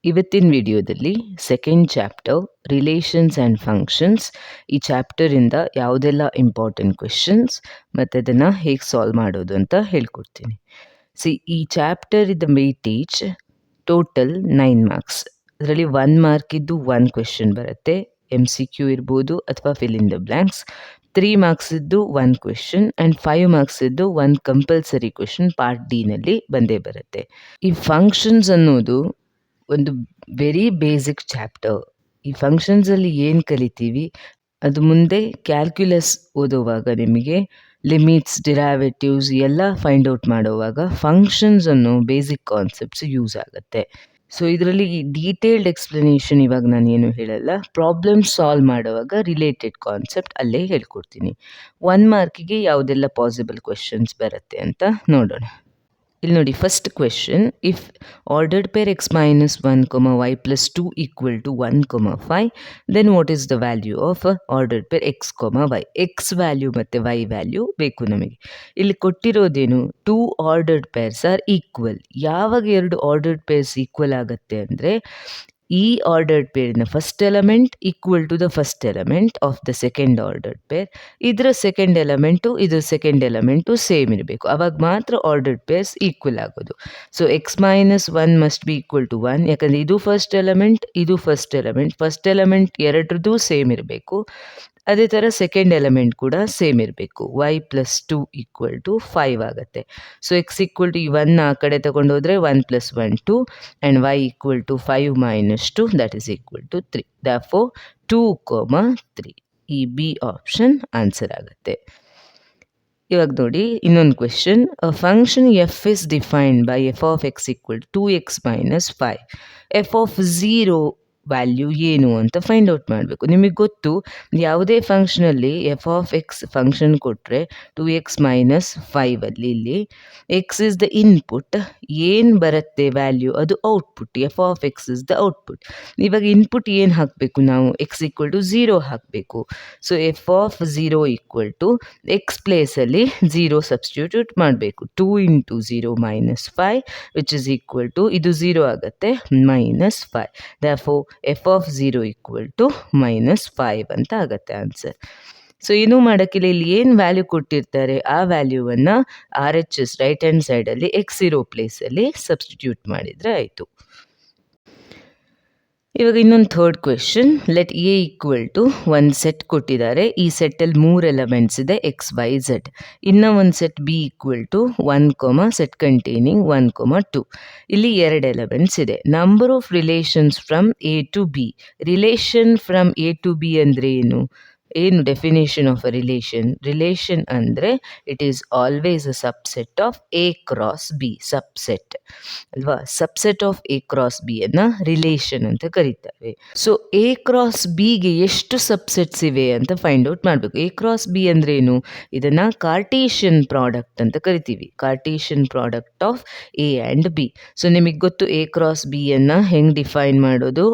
ಇವತ್ತಿನ ವಿಡಿಯೋದಲ್ಲಿ second chapter relations and functions, ಈ ಚಾಪ್ಟರಿಂದ ಯಾವುದೆಲ್ಲ ಇಂಪಾರ್ಟೆಂಟ್ ಕ್ವೆಶನ್ಸ್ ಮತ್ತು ಅದನ್ನು ಹೇಗೆ ಸಾಲ್ವ್ ಮಾಡೋದು ಅಂತ ಹೇಳ್ಕೊಡ್ತೀನಿ. ಈ ಚಾಪ್ಟರ್ ಇದ್ದ ವೆಯ್ಟೇಜ್ ಟೋಟಲ್ 9 ಮಾರ್ಕ್ಸ್. ಅದರಲ್ಲಿ 1 ಮಾರ್ಕಿದ್ದು 1 ಕ್ವೆಶನ್ ಬರುತ್ತೆ, MCQ ಇರ್ಬೋದು ಅಥವಾ ಫಿಲ್ ಇನ್ ದ ಬ್ಲ್ಯಾಂಕ್ಸ್. 3 ಮಾರ್ಕ್ಸಿದ್ದು 1 ಕ್ವೆಶನ್ ಆ್ಯಂಡ್ 5 ಮಾರ್ಕ್ಸಿದ್ದು 1 ಕಂಪಲ್ಸರಿ ಕ್ವೆಶನ್ ಪಾರ್ಟ್ ಡಿನಲ್ಲಿ ಬಂದೇ ಬರುತ್ತೆ. ಈ ಫಂಕ್ಷನ್ಸ್ ಅನ್ನೋದು ಒಂದು ವೆರಿ ಬೇಸಿಕ್ ಚಾಪ್ಟರ್. ಈ ಫಂಕ್ಷನ್ಸಲ್ಲಿ ಏನು ಕಲಿತೀವಿ ಅದು ಮುಂದೆ ಕ್ಯಾಲ್ಕ್ಯುಲಸ್ ಓದುವಾಗ ನಿಮಗೆ ಲಿಮಿಟ್ಸ್, ಡಿರೈವೇಟಿವ್ಸ್ ಎಲ್ಲ ಫೈಂಡ್ ಔಟ್ ಮಾಡುವಾಗ ಫಂಕ್ಷನ್ಸ್ ಅನ್ನೋ ಬೇಸಿಕ್ ಕಾನ್ಸೆಪ್ಟ್ಸ್ ಯೂಸ್ ಆಗುತ್ತೆ. ಸೊ ಇದರಲ್ಲಿ ಡೀಟೇಲ್ಡ್ ಎಕ್ಸ್ಪ್ಲನೇಷನ್ ಇವಾಗ ನಾನು ಏನು ಹೇಳಲ್ಲ, ಪ್ರಾಬ್ಲಮ್ ಸಾಲ್ವ್ ಮಾಡುವಾಗ ರಿಲೇಟೆಡ್ ಕಾನ್ಸೆಪ್ಟ್ ಅಲ್ಲೇ ಹೇಳ್ಕೊಡ್ತೀನಿ. 1 ಮಾರ್ಕಿಗೆ ಯಾವುದೆಲ್ಲ ಪಾಸಿಬಲ್ ಕ್ವೆಶನ್ಸ್ ಬರುತ್ತೆ ಅಂತ ನೋಡೋಣ. ಇಲ್ಲಿ ನೋಡಿ, first question, if ordered pair x minus 1, y plus 2 equal to 1, 5, then what is the value of ordered pair x, y? x value ಮತ್ತು y ವ್ಯಾಲ್ಯೂ ಬೇಕು ನಮಗೆ. ಇಲ್ಲಿ ಕೊಟ್ಟಿರೋದೇನು, 2 ಆರ್ಡರ್ಡ್ ಪೇರ್ಸ್ ಆರ್ ಈಕ್ವಲ್. ಯಾವಾಗ 2 ಆರ್ಡರ್ಡ್ ಪೇರ್ಸ್ ಈಕ್ವಲ್ ಆಗುತ್ತೆ ಅಂದರೆ ಈ ordered ಪೇರಿನ first element equal to the first element of the second ordered pair, ಇದರ ಸೆಕೆಂಡ್ ಎಲಿಮೆಂಟು ಇದರ ಸೆಕೆಂಡ್ ಎಲಿಮೆಂಟು ಸೇಮ್ ಇರಬೇಕು, ಅವಾಗ ಮಾತ್ರ ಆರ್ಡರ್ಡ್ ಪೇರ್ಸ್ ಈಕ್ವಲ್ ಆಗೋದು. So x minus 1 must be equal to 1, ಯಾಕಂದರೆ ಇದು ಫಸ್ಟ್ ಎಲಿಮೆಂಟ್, ಇದು ಫಸ್ಟ್ ಎಲಿಮೆಂಟ್. ಫಸ್ಟ್ ಎಲಿಮೆಂಟ್ ಎರಡರದ್ದು ಸೇಮ್ ಇರಬೇಕು, ಅದೇ ಥರ ಸೆಕೆಂಡ್ ಎಲಿಮೆಂಟ್ ಕೂಡ ಸೇಮ್ ಇರಬೇಕು. y plus 2 ಈಕ್ವಲ್ ಟು 5 ಆಗುತ್ತೆ. ಸೊ x ಈಕ್ವಲ್ ಟು ಈ 1 ಆ ಕಡೆ ತಗೊಂಡೋದ್ರೆ 1 plus 1 2 and y equal to 5 minus 2 that is equal to 3. therefore 2, 3 ಈ ಬಿ ಆಪ್ಷನ್ ಆನ್ಸರ್ ಆಗುತ್ತೆ. ಇವಾಗ ನೋಡಿ ಇನ್ನೊಂದು question, function f is defined by f of x equal to 2x minus 5. F of 0 value ಏನು ಅಂತ ಫೈಂಡ್ ಔಟ್ ಮಾಡಬೇಕು. ನಿಮಗೆ ಗೊತ್ತು, ಯಾವುದೇ ಫಂಕ್ಷನಲ್ಲಿ ಎಫ್ ಆಫ್ ಎಕ್ಸ್ ಫಂಕ್ಷನ್ ಕೊಟ್ಟರೆ 2x minus 5 ಇಲ್ಲಿ ಎಕ್ಸ್ ಇಸ್ ದ ಇನ್ಪುಟ್, ಏನು ಬರುತ್ತೆ ವ್ಯಾಲ್ಯೂ ಅದು output. F of x is the output. ಇವಾಗ ಇನ್ಪುಟ್ ಏನು ಹಾಕಬೇಕು ನಾವು, ಎಕ್ಸ್ ಈಕ್ವಲ್ ಟು 0 ಹಾಕಬೇಕು. So f of 0 equal to x ಪ್ಲೇಸಲ್ಲಿ 0 ಸಬ್ಸ್ಟಿಟ್ಯೂಟ್ ಮಾಡಬೇಕು. 2 into 0 minus 5 which is equal to, ಇದು 0 ಆಗುತ್ತೆ, -5. therefore f of 0 equal to -5 ಅಂತ ಆಗುತ್ತೆ ಆನ್ಸರ್. ಸೊ ಏನೂ ಮಾಡೋಕ್ಕಿಲ್ಲ, ಇಲ್ಲಿ ಏನು ವ್ಯಾಲ್ಯೂ ಕೊಟ್ಟಿರ್ತಾರೆ ಆ ವ್ಯಾಲ್ಯೂವನ್ನು RHS ರೈಟ್ ಹ್ಯಾಂಡ್ ಸೈಡಲ್ಲಿ ಎಕ್ಸ್ ಇರೋ ಪ್ಲೇಸಲ್ಲಿ ಸಬ್ಸ್ಟಿಟ್ಯೂಟ್ ಮಾಡಿದರೆ ಆಯಿತು. ಇವಾಗ ಇನ್ನೊಂದು third question, let a equal to ಒಂದು ಸೆಟ್ ಕೊಟ್ಟಿದ್ದಾರೆ, ಈ ಸೆಟ್ಟಲ್ಲಿ 3 ಎಲಿಮೆಂಟ್ಸ್ ಇದೆ x, y, z. ಇನ್ನೂ ಒಂದು set b equal to 1, set containing 1, 2. ಇಲ್ಲಿ 2 ಎಲಿಮೆಂಟ್ಸ್ ಇದೆ. Number of relations from A to b. Relation from A to b ಅಂದರೆ ಏನು ಡೆಫಿನೇಷನ್ ಆಫ್ ಅ ರಿಲೇಷನ್ ಅಂದರೆ it is always a subset of A cross B. Subset ಅಲ್ವಾ, subset of A cross B ಅನ್ನು relation ಅಂತ ಕರೀತಾರೆ. So A cross ಬಿಗೆ ಎಷ್ಟು subsets ಇವೆ ಅಂತ ಫೈಂಡ್ ಔಟ್ ಮಾಡಬೇಕು. ಎ ಕ್ರಾಸ್ ಬಿ ಅಂದ್ರೆ ಏನು, ಇದನ್ನು ಕಾರ್ಟೇಷಿಯನ್ ಪ್ರಾಡಕ್ಟ್ ಅಂತ ಕರಿತೀವಿ. Cartesian product of A and B. So ನಿಮಗೆ ಗೊತ್ತು ಎ ಕ್ರಾಸ್ ಬಿ ಅನ್ನು ಹೆಂಗೆ ಡಿಫೈನ್ ಮಾಡೋದು,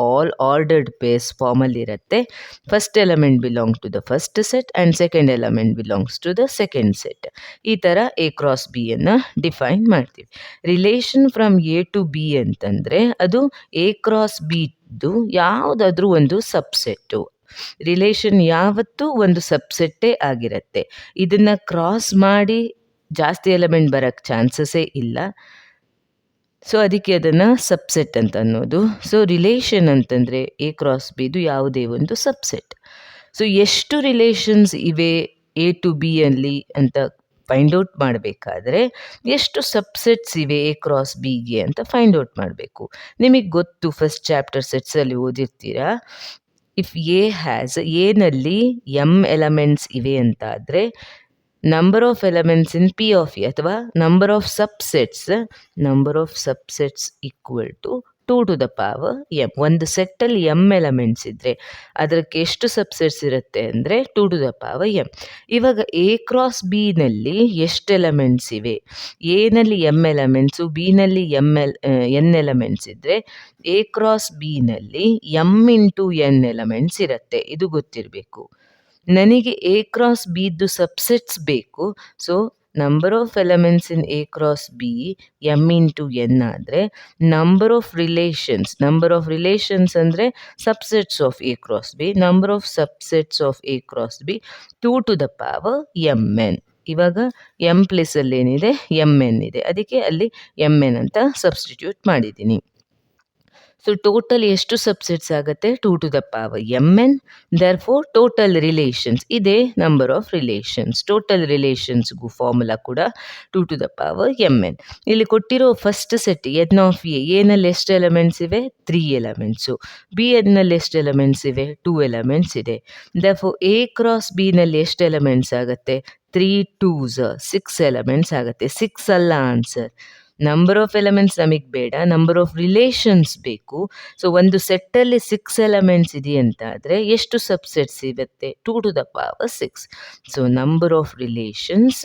ಆಲ್ ಆರ್ಡರ್ಡ್ ಪೇರ್ಸ್ ಫಾರ್ಮಲ್ಲಿ ಇರುತ್ತೆ. First element belong to the first set and second element belongs to the second set. ಈ ಥರ ಎ ಕ್ರಾಸ್ ಬಿ ಅನ್ನು ಡಿಫೈನ್ ಮಾಡ್ತೀವಿ. Relation from A to b ಅಂತಂದರೆ ಅದು ಎ ಕ್ರಾಸ್ ಬಿದು ಯಾವುದಾದ್ರೂ ಒಂದು ಸಬ್ಸೆಟ್ಟು. ರಿಲೇಷನ್ ಯಾವತ್ತೂ ಒಂದು ಸಬ್ಸೆಟ್ಟೇ ಆಗಿರುತ್ತೆ. ಇದನ್ನು ಕ್ರಾಸ್ ಮಾಡಿ ಜಾಸ್ತಿ ಎಲಿಮೆಂಟ್ ಬರೋಕ್ಕೆ ಚಾನ್ಸಸ್ಸೇ ಇಲ್ಲ. ಸೊ ಅದಕ್ಕೆ ಅದನ್ನು ಸಬ್ಸೆಟ್ ಅಂತ ಅನ್ನೋದು. ಸೊ ರಿಲೇಷನ್ ಅಂತಂದರೆ ಎ ಕ್ರಾಸ್ ಬಿದು ಯಾವುದೇ ಒಂದು ಸಬ್ಸೆಟ್. ಸೊ ಎಷ್ಟು ರಿಲೇಷನ್ಸ್ ಇವೆ ಎ ಟು ಬಿ ಅಲ್ಲಿ ಅಂತ ಫೈಂಡ್ ಔಟ್ ಮಾಡಬೇಕಾದ್ರೆ ಎಷ್ಟು ಸಬ್ಸೆಟ್ಸ್ ಇವೆ ಎ ಕ್ರಾಸ್ ಬಿಗೆ ಅಂತ ಫೈಂಡ್ ಔಟ್ ಮಾಡಬೇಕು. ನಿಮಗೆ ಗೊತ್ತು, ಫಸ್ಟ್ ಚಾಪ್ಟರ್ ಸೆಟ್ಸಲ್ಲಿ ಓದಿರ್ತೀರಾ, ಇಫ್ ಎ ಹ್ಯಾಸ್, ಎನಲ್ಲಿ m ಎಲಿಮೆಂಟ್ಸ್ ಇವೆ ಅಂತಾದರೆ number of elements in P of A ಅಥವಾ number of subsets equal to 2 to the power m. ಒಂದು ಸೆಟ್ಟಲ್ಲಿ m ಎಲಿಮೆಂಟ್ಸ್ ಇದ್ದರೆ ಅದಕ್ಕೆ ಎಷ್ಟು ಸಬ್ಸೆಟ್ಸ್ ಇರುತ್ತೆ ಅಂದರೆ 2 to the power m. ಇವಾಗ ಎ ಕ್ರಾಸ್ ಬಿನಲ್ಲಿ ಎಷ್ಟು ಎಲಿಮೆಂಟ್ಸ್ ಇವೆ, ಎನಲ್ಲಿ m ಎಲಿಮೆಂಟ್ಸು, ಬಿನಲ್ಲಿ n ಎಲಿಮೆಂಟ್ಸ್ ಇದ್ದರೆ ಎ ಕ್ರಾಸ್ ಬಿನಲ್ಲಿ m into n ಎಲಿಮೆಂಟ್ಸ್ ಇರುತ್ತೆ. ಇದು ಗೊತ್ತಿರಬೇಕು. ನನಗೆ ಎ ಕ್ರಾಸ್ ಬಿದ್ದು ಸಬ್ಸೆಟ್ಸ್ ಬೇಕು. So number of elements in A cross B M into N ಆದರೆ ನಂಬರ್ ಆಫ್ ರಿಲೇಷನ್ಸ್ ಅಂದರೆ subsets of A cross B, number of subsets of A cross B 2 to the power M N. ಇವಾಗ M ಪ್ಲೇಸಲ್ಲಿ ಏನಿದೆ M N ಇದೆ, ಅದಕ್ಕೆ ಅಲ್ಲಿ M N ಅಂತ substitute ಮಾಡಿದ್ದೀನಿ. ಸೊ ಟೋಟಲ್ ಎಷ್ಟು ಸಬ್ಸೆಟ್ಸ್ ಆಗುತ್ತೆ? 2 to the power M N. Therefore total relations ಇದೆ ನಂಬರ್ ಆಫ್ ರಿಲೇಷನ್ಸ್. ಟೋಟಲ್ ರಿಲೇಷನ್ಸ್ಗೂ ಫಾರ್ಮುಲಾ ಕೂಡ 2 to the power M N. ಇಲ್ಲಿ ಕೊಟ್ಟಿರೋ ಫಸ್ಟ್ ಸೆಟ್ ಎನ್ ಆಫ್ ಎನಲ್ಲಿ ಎಷ್ಟು ಎಲಿಮೆಂಟ್ಸ್ ಇವೆ? 3 ಎಲಿಮೆಂಟ್ಸು. ಬಿ ಎನ್ನಲ್ಲಿ ಎಷ್ಟು ಎಲಿಮೆಂಟ್ಸ್ ಇವೆ? 2 ಎಲಿಮೆಂಟ್ಸ್ ಇದೆ. Therefore a cross b ನಲ್ಲಿ ಎಷ್ಟು ಎಲಿಮೆಂಟ್ಸ್ ಆಗುತ್ತೆ? 3 2s 6 ಎಲಿಮೆಂಟ್ಸ್ ಆಗುತ್ತೆ. 6 ಅಲ್ಲ ಆನ್ಸರ್. ನಂಬರ್ ಆಫ್ ಎಲಿಮೆಂಟ್ಸ್ ನಮಗೆ ಬೇಡ, ನಂಬರ್ ಆಫ್ ರಿಲೇಷನ್ಸ್ ಬೇಕು. ಸೊ ಒಂದು ಸೆಟ್ಟಲ್ಲಿ 6 ಎಲಿಮೆಂಟ್ಸ್ ಇದೆಯಂತ ಆದರೆ ಎಷ್ಟು ಸಬ್ಸೆಟ್ಸ್ ಇರುತ್ತೆ? 2 to the power 6. So number of relations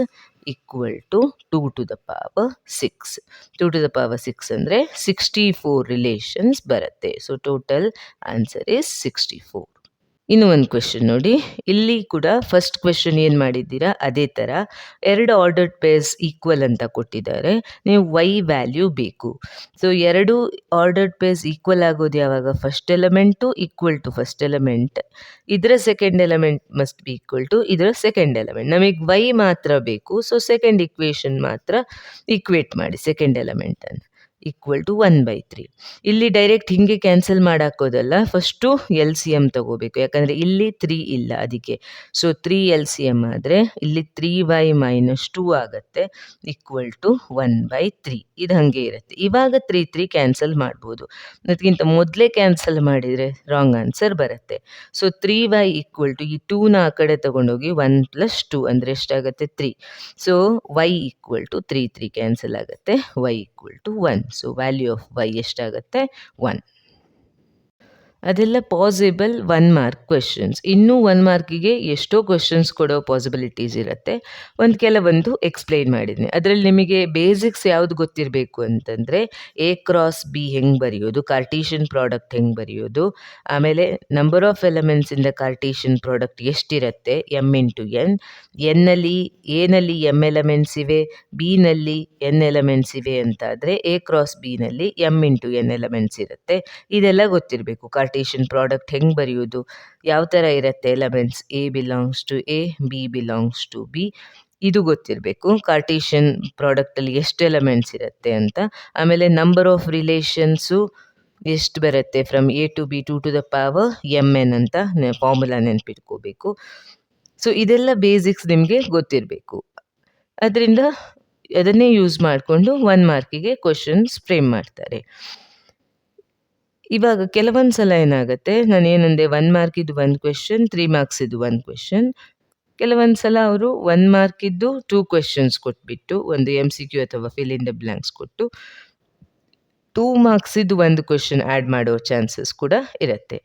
equal to 2 to the power 6. 2 to the power 6 ಅಂದರೆ 64 ರಿಲೇಷನ್ಸ್ ಬರುತ್ತೆ. So total answer is 64. ಇನ್ನು ಒಂದು ಕ್ವೆಶನ್ ನೋಡಿ, ಇಲ್ಲಿ ಕೂಡ ಫಸ್ಟ್ ಕ್ವೆಶನ್ ಏನು ಮಾಡಿದ್ದೀರಾ ಅದೇ ಥರ 2 ಆರ್ಡರ್ಡ್ ಪೇರ್ಸ್ ಈಕ್ವಲ್ ಅಂತ ಕೊಟ್ಟಿದ್ದಾರೆ. ನೀವು ವೈ ವ್ಯಾಲ್ಯೂ ಬೇಕು. ಸೊ 2 ಆರ್ಡರ್ಡ್ ಪೇರ್ಸ್ ಈಕ್ವಲ್ ಆಗೋದು ಯಾವಾಗ? First element equal to first element, ಇದರ second element must be equal to ಇದರ ಸೆಕೆಂಡ್ ಎಲಿಮೆಂಟ್. ನಮಗೆ ವೈ ಮಾತ್ರ ಬೇಕು, ಸೊ ಸೆಕೆಂಡ್ ಇಕ್ವೇಷನ್ ಮಾತ್ರ ಈಕ್ವೇಟ್ ಮಾಡಿ ಸೆಕೆಂಡ್ ಎಲಿಮೆಂಟನ್ನು ಈಕ್ವಲ್ ಟು 1/3. ಇಲ್ಲಿ ಡೈರೆಕ್ಟ್ ಹಿಂಗೆ ಕ್ಯಾನ್ಸಲ್ ಮಾಡಾಕೋದಲ್ಲ, ಫಸ್ಟು ಎಲ್ ಸಿ ಎಮ್ ತಗೋಬೇಕು, ಯಾಕಂದರೆ ಇಲ್ಲಿ 3 ಇಲ್ಲ ಅದಕ್ಕೆ. ಸೊ 3 ಎಲ್ ಸಿ ಎಮ್ ಆದರೆ ಇಲ್ಲಿ 3y - 2 ಆಗುತ್ತೆ ಈಕ್ವಲ್ ಟು 1/3. ಇದು ಹಾಗೆ ಇರುತ್ತೆ. ಇವಾಗ 3 ಕ್ಯಾನ್ಸಲ್ ಮಾಡ್ಬೋದು, ಅದಕ್ಕಿಂತ ಮೊದಲೇ ಕ್ಯಾನ್ಸಲ್ ಮಾಡಿದರೆ ರಾಂಗ್ ಆನ್ಸರ್ ಬರುತ್ತೆ. ಸೊ 3y ಈಕ್ವಲ್ ಟು ಈ 2ನ ಆ ಕಡೆ ತಗೊಂಡೋಗಿ 1 + 2 ಅಂದರೆ ಎಷ್ಟಾಗುತ್ತೆ? 3. So y equal to 3 cancel ಆಗುತ್ತೆ, y equal to 1. So value of y ಎಷ್ಟಾಗುತ್ತೆ? 1. ಅದೆಲ್ಲ ಪಾಸಿಬಲ್ 1 ಮಾರ್ಕ್ ಕ್ವೆಶನ್ಸ್. ಇನ್ನೂ 1 ಮಾರ್ಕಿಗೆ ಎಷ್ಟೋ ಕ್ವೆಶನ್ಸ್ ಕೊಡೋ ಪಾಸಿಬಿಲಿಟೀಸ್ ಇರುತ್ತೆ. ಕೆಲವೊಂದು ಎಕ್ಸ್ಪ್ಲೈನ್ ಮಾಡಿದ್ದೀನಿ. ಅದರಲ್ಲಿ ನಿಮಗೆ ಬೇಸಿಕ್ಸ್ ಯಾವುದು ಗೊತ್ತಿರಬೇಕು ಅಂತಂದರೆ ಎ ಕ್ರಾಸ್ ಬಿ ಹೆಂಗೆ ಬರೆಯೋದು, ಕಾರ್ಟೀಷಿಯನ್ ಪ್ರಾಡಕ್ಟ್ ಹೆಂಗೆ ಬರೆಯೋದು, ಆಮೇಲೆ ನಂಬರ್ ಆಫ್ ಎಲಿಮೆಂಟ್ಸ್ ಇಂದ ಕಾರ್ಟೀಷಿಯನ್ ಪ್ರಾಡಕ್ಟ್ ಎಷ್ಟಿರುತ್ತೆ? M into N. ಎನಲ್ಲಿ ಎಮ್ ಎಲಿಮೆಂಟ್ಸ್ ಇವೆ, ಬಿನಲ್ಲಿ ಎನ್ ಎಲಿಮೆಂಟ್ಸ್ ಇವೆ ಅಂತಾದರೆ ಎ ಕ್ರಾಸ್ ಬಿನಲ್ಲಿ ಎಮ್ ಇಂಟು ಎನ್ ಎಲಿಮೆಂಟ್ಸ್ ಇರುತ್ತೆ. ಇದೆಲ್ಲ ಗೊತ್ತಿರಬೇಕು. ಕಾರ್ಟೀಷಿಯನ್ ಪ್ರಾಡಕ್ಟ್ ಹೆಂಗೆ ಬರೆಯೋದು, ಯಾವ ಥರ ಇರುತ್ತೆ elements, a belongs to a, b belongs to b, ಇದು ಗೊತ್ತಿರಬೇಕು. ಕಾರ್ಟೀಷಿಯನ್ ಪ್ರಾಡಕ್ಟಲ್ಲಿ ಎಷ್ಟು ಎಲಿಮೆಂಟ್ಸ್ ಇರುತ್ತೆ ಅಂತ. ಆಮೇಲೆ ನಂಬರ್ ಆಫ್ ರಿಲೇಷನ್ಸು ಎಷ್ಟು ಬರುತ್ತೆ? From A to b 2 to the power M N ಅಂತ ಫಾರ್ಮುಲಾ ನೆನಪಿಟ್ಕೋಬೇಕು. ಸೊ ಇದೆಲ್ಲ ಬೇಸಿಕ್ಸ್ ನಿಮಗೆ ಗೊತ್ತಿರಬೇಕು. ಅದರಿಂದ ಅದನ್ನೇ ಯೂಸ್ ಮಾಡಿಕೊಂಡು 1 ಮಾರ್ಕಿಗೆ ಕ್ವಶನ್ಸ್ ಫ್ರೇಮ್ ಮಾಡ್ತಾರೆ. ಇವಾಗ ಕೆಲವೊಂದು ಸಲ ಏನಾಗುತ್ತೆ, ನಾನು ಏನಂದೆ 1 ಮಾರ್ಕಿದ್ದು 1 ಕ್ವೆಶನ್, 3 ಮಾರ್ಕ್ಸಿದ್ದು 1 ಕ್ವೆಶನ್. ಕೆಲವೊಂದು ಸಲ ಅವರು 1 ಮಾರ್ಕಿದ್ದು 2 ಕ್ವೆಶನ್ಸ್ ಕೊಟ್ಬಿಟ್ಟು ಒಂದು MCQ ಅಥವಾ ಫಿಲ್ ಇನ್ ದ ಬ್ಲ್ಯಾಂಕ್ಸ್ ಕೊಟ್ಟು 2 ಮಾರ್ಕ್ಸಿದ್ದು 1 ಕ್ವೆಶನ್ ಆ್ಯಡ್ ಮಾಡೋ ಚಾನ್ಸಸ್ ಕೂಡ ಇರುತ್ತೆ.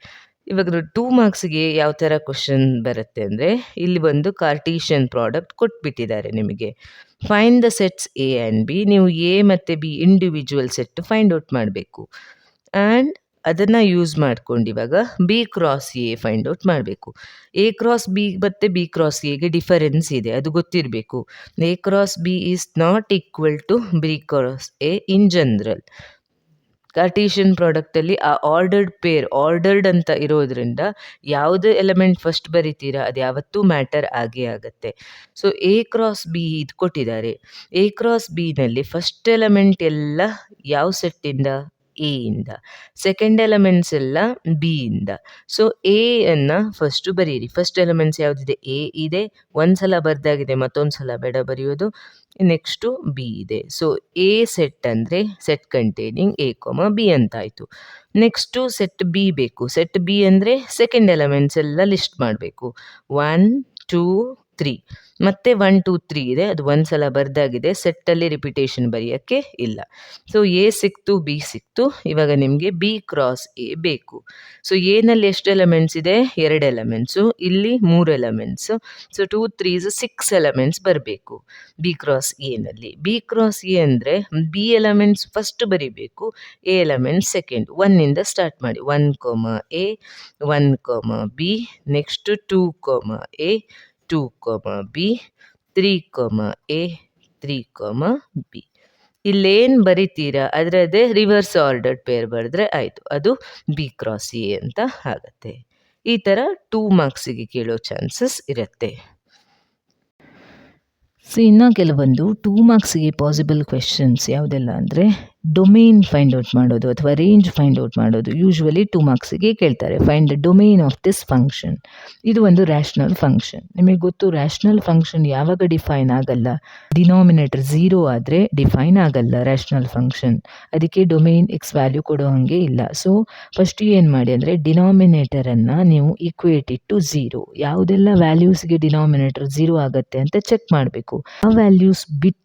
ಇವಾಗ 2 ಮಾರ್ಕ್ಸಿಗೆ ಯಾವ ಥರ ಕ್ವೆಶನ್ ಬರುತ್ತೆ ಅಂದರೆ, ಇಲ್ಲಿ ಒಂದು ಕಾರ್ಟೀಷಿಯನ್ ಪ್ರಾಡಕ್ಟ್ ಕೊಟ್ಬಿಟ್ಟಿದ್ದಾರೆ ನಿಮಗೆ. Find the sets A and B. ನೀವು ಎ ಮತ್ತು B individual set find out ಮಾಡಬೇಕು. ಆ್ಯಂಡ್ ಅದನ್ನು ಯೂಸ್ ಮಾಡ್ಕೊಂಡು ಇವಾಗ B cross A find out ಮಾಡಬೇಕು. ಎ ಕ್ರಾಸ್ ಬಿ ಮತ್ತು ಬಿ ಕ್ರಾಸ್ ಎಗೆ ಡಿಫರೆನ್ಸ್ ಇದೆ, ಅದು ಗೊತ್ತಿರಬೇಕು. A cross B is not equal to B cross A in general. Cartesian ಪ್ರಾಡಕ್ಟಲ್ಲಿ ಆ ಆರ್ಡರ್ಡ್ ಅಂತ ಇರೋದ್ರಿಂದ ಯಾವುದೇ ಎಲಿಮೆಂಟ್ ಫಸ್ಟ್ ಬರಿತೀರಾ ಅದು ಯಾವತ್ತೂ ಮ್ಯಾಟರ್ ಆಗೇ ಆಗುತ್ತೆ. ಸೊ ಎ ಕ್ರಾಸ್ ಬಿ ಇದು ಕೊಟ್ಟಿದ್ದಾರೆ. ಎ ಕ್ರಾಸ್ ಬಿನಲ್ಲಿ ಫಸ್ಟ್ ಎಲಿಮೆಂಟ್ ಎಲ್ಲ ಯಾವ ಸೆಟ್ಟಿಂದ? ಎ ಇಂದ. ಸೆಕೆಂಡ್ ಎಲಿಮೆಂಟ್ಸ್ ಎಲ್ಲ ಬಿ ಇಂದ. ಸೊ ಎ ಅನ್ನು ಫಸ್ಟು ಬರೀರಿ. ಫಸ್ಟ್ ಎಲಿಮೆಂಟ್ಸ್ ಯಾವುದಿದೆ? ಎ ಇದೆ, ಒಂದು ಸಲ ಬರ್ದಾಗಿದೆ, ಮತ್ತೊಂದು ಸಲ ಬೇಡ ಬರೆಯೋದು. ನೆಕ್ಸ್ಟು ಬಿ ಇದೆ. ಸೊ ಎ ಸೆಟ್ ಅಂದರೆ ಸೆಟ್ ಕಂಟೈನಿಂಗ್ ಎ ಬಿ ಅಂತಾಯಿತು. ನೆಕ್ಸ್ಟು ಸೆಟ್ ಬಿ ಬೇಕು. ಸೆಟ್ ಬಿ ಅಂದರೆ ಸೆಕೆಂಡ್ ಎಲಿಮೆಂಟ್ಸ್ ಎಲ್ಲ ಲಿಸ್ಟ್ ಮಾಡಬೇಕು. 1 2 3 ಮತ್ತೆ 1 2 3 ಇದೆ, ಅದು ಒಂದು ಸಲ ಬರ್ದಾಗಿದೆ, ಸೆಟ್ಟಲ್ಲಿ ರಿಪಿಟೇಷನ್ ಬರೆಯೋಕ್ಕೆ ಇಲ್ಲ. ಸೊ ಎ ಸಿಕ್ತು, ಬಿ ಸಿಕ್ತು. ಇವಾಗ ನಿಮಗೆ ಬಿ ಕ್ರಾಸ್ ಎ ಬೇಕು. ಸೊ ಎನಲ್ಲಿ ಎಷ್ಟು ಎಲಿಮೆಂಟ್ಸ್ ಇದೆ? 2 ಎಲಿಮೆಂಟ್ಸು, ಇಲ್ಲಿ 3 ಎಲಿಮೆಂಟ್ಸು. ಸೊ 2 3s 6 ಎಲಿಮೆಂಟ್ಸ್ ಬರಬೇಕು ಬಿ ಕ್ರಾಸ್ ಎನಲ್ಲಿ. ಬಿ ಕ್ರಾಸ್ ಎ ಅಂದರೆ ಬಿ ಎಲಿಮೆಂಟ್ಸ್ ಫಸ್ಟ್ ಬರಿಬೇಕು, ಎ ಎಲಿಮೆಂಟ್ಸ್ ಸೆಕೆಂಡ್. 1ಇಂದ ಸ್ಟಾರ್ಟ್ ಮಾಡಿ. 1 A, 1 B, next 2 A, 2 B, 3 A, 3, B. ಇಲ್ಲೇನು ಬರಿತೀರಾ ಅದರದ್ದೇ ರಿವರ್ಸ್ ಆರ್ಡರ್ಡ್ ಪೇರ್ ಬರೆದ್ರೆ ಆಯಿತು, ಅದು ಬಿ ಕ್ರಾಸ್ ಎ ಅಂತ ಆಗುತ್ತೆ. ಈ ಥರ 2 ಮಾರ್ಕ್ಸಿಗೆ ಕೇಳೋ ಚಾನ್ಸಸ್ ಇರುತ್ತೆ. ಸೊ ಇನ್ನು ಕೆಲವೊಂದು 2 ಮಾರ್ಕ್ಸಿಗೆ ಪಾಸಿಬಲ್ ಕ್ವೆಶನ್ಸ್ ಯಾವುದೆಲ್ಲ ಅಂದರೆ, ಡೊಮೇನ್ ಫೈಂಡ್ ಔಟ್ ಮಾಡೋದು ಅಥವಾ ರೇಂಜ್ ಫೈಂಡ್ ಔಟ್ ಮಾಡೋದು ಯೂಶ್ವಲಿ 2 ಮಾರ್ಕ್ಸಿಗೆ ಕೇಳ್ತಾರೆ. Find the domain of this function. ಇದು ಒಂದು ರ್ಯಾಷನಲ್ ಫಂಕ್ಷನ್. ನಿಮಗೆ ಗೊತ್ತು, ರ್ಯಾಷನಲ್ ಫಂಕ್ಷನ್ ಯಾವಾಗ ಡಿಫೈನ್ ಆಗಲ್ಲ, ಡಿನಾಮಿನೇಟರ್ 0 ಆದರೆ ಡಿಫೈನ್ ಆಗಲ್ಲ ರ್ಯಾಷನಲ್ ಫಂಕ್ಷನ್. ಅದಕ್ಕೆ ಡೊಮೇನ್ ಎಕ್ಸ್ ವ್ಯಾಲ್ಯೂ ಕೊಡೋ ಹಾಗೆ ಇಲ್ಲ. ಸೊ ಫಸ್ಟ್ ಏನು ಮಾಡಿ ಅಂದರೆ, ಡಿನಾಮಿನೇಟರನ್ನು ನೀವು ಈಕ್ವೇಟ್ ಟು 0. ಯಾವುದೆಲ್ಲ ವ್ಯಾಲ್ಯೂಸ್ಗೆ ಡಿನಾಮಿನೇಟರ್ 0 ಆಗುತ್ತೆ ಅಂತ ಚೆಕ್ ಮಾಡಬೇಕು. ಆ ವ್ಯಾಲ್ಯೂಸ್ ಬಿಟ್ಟು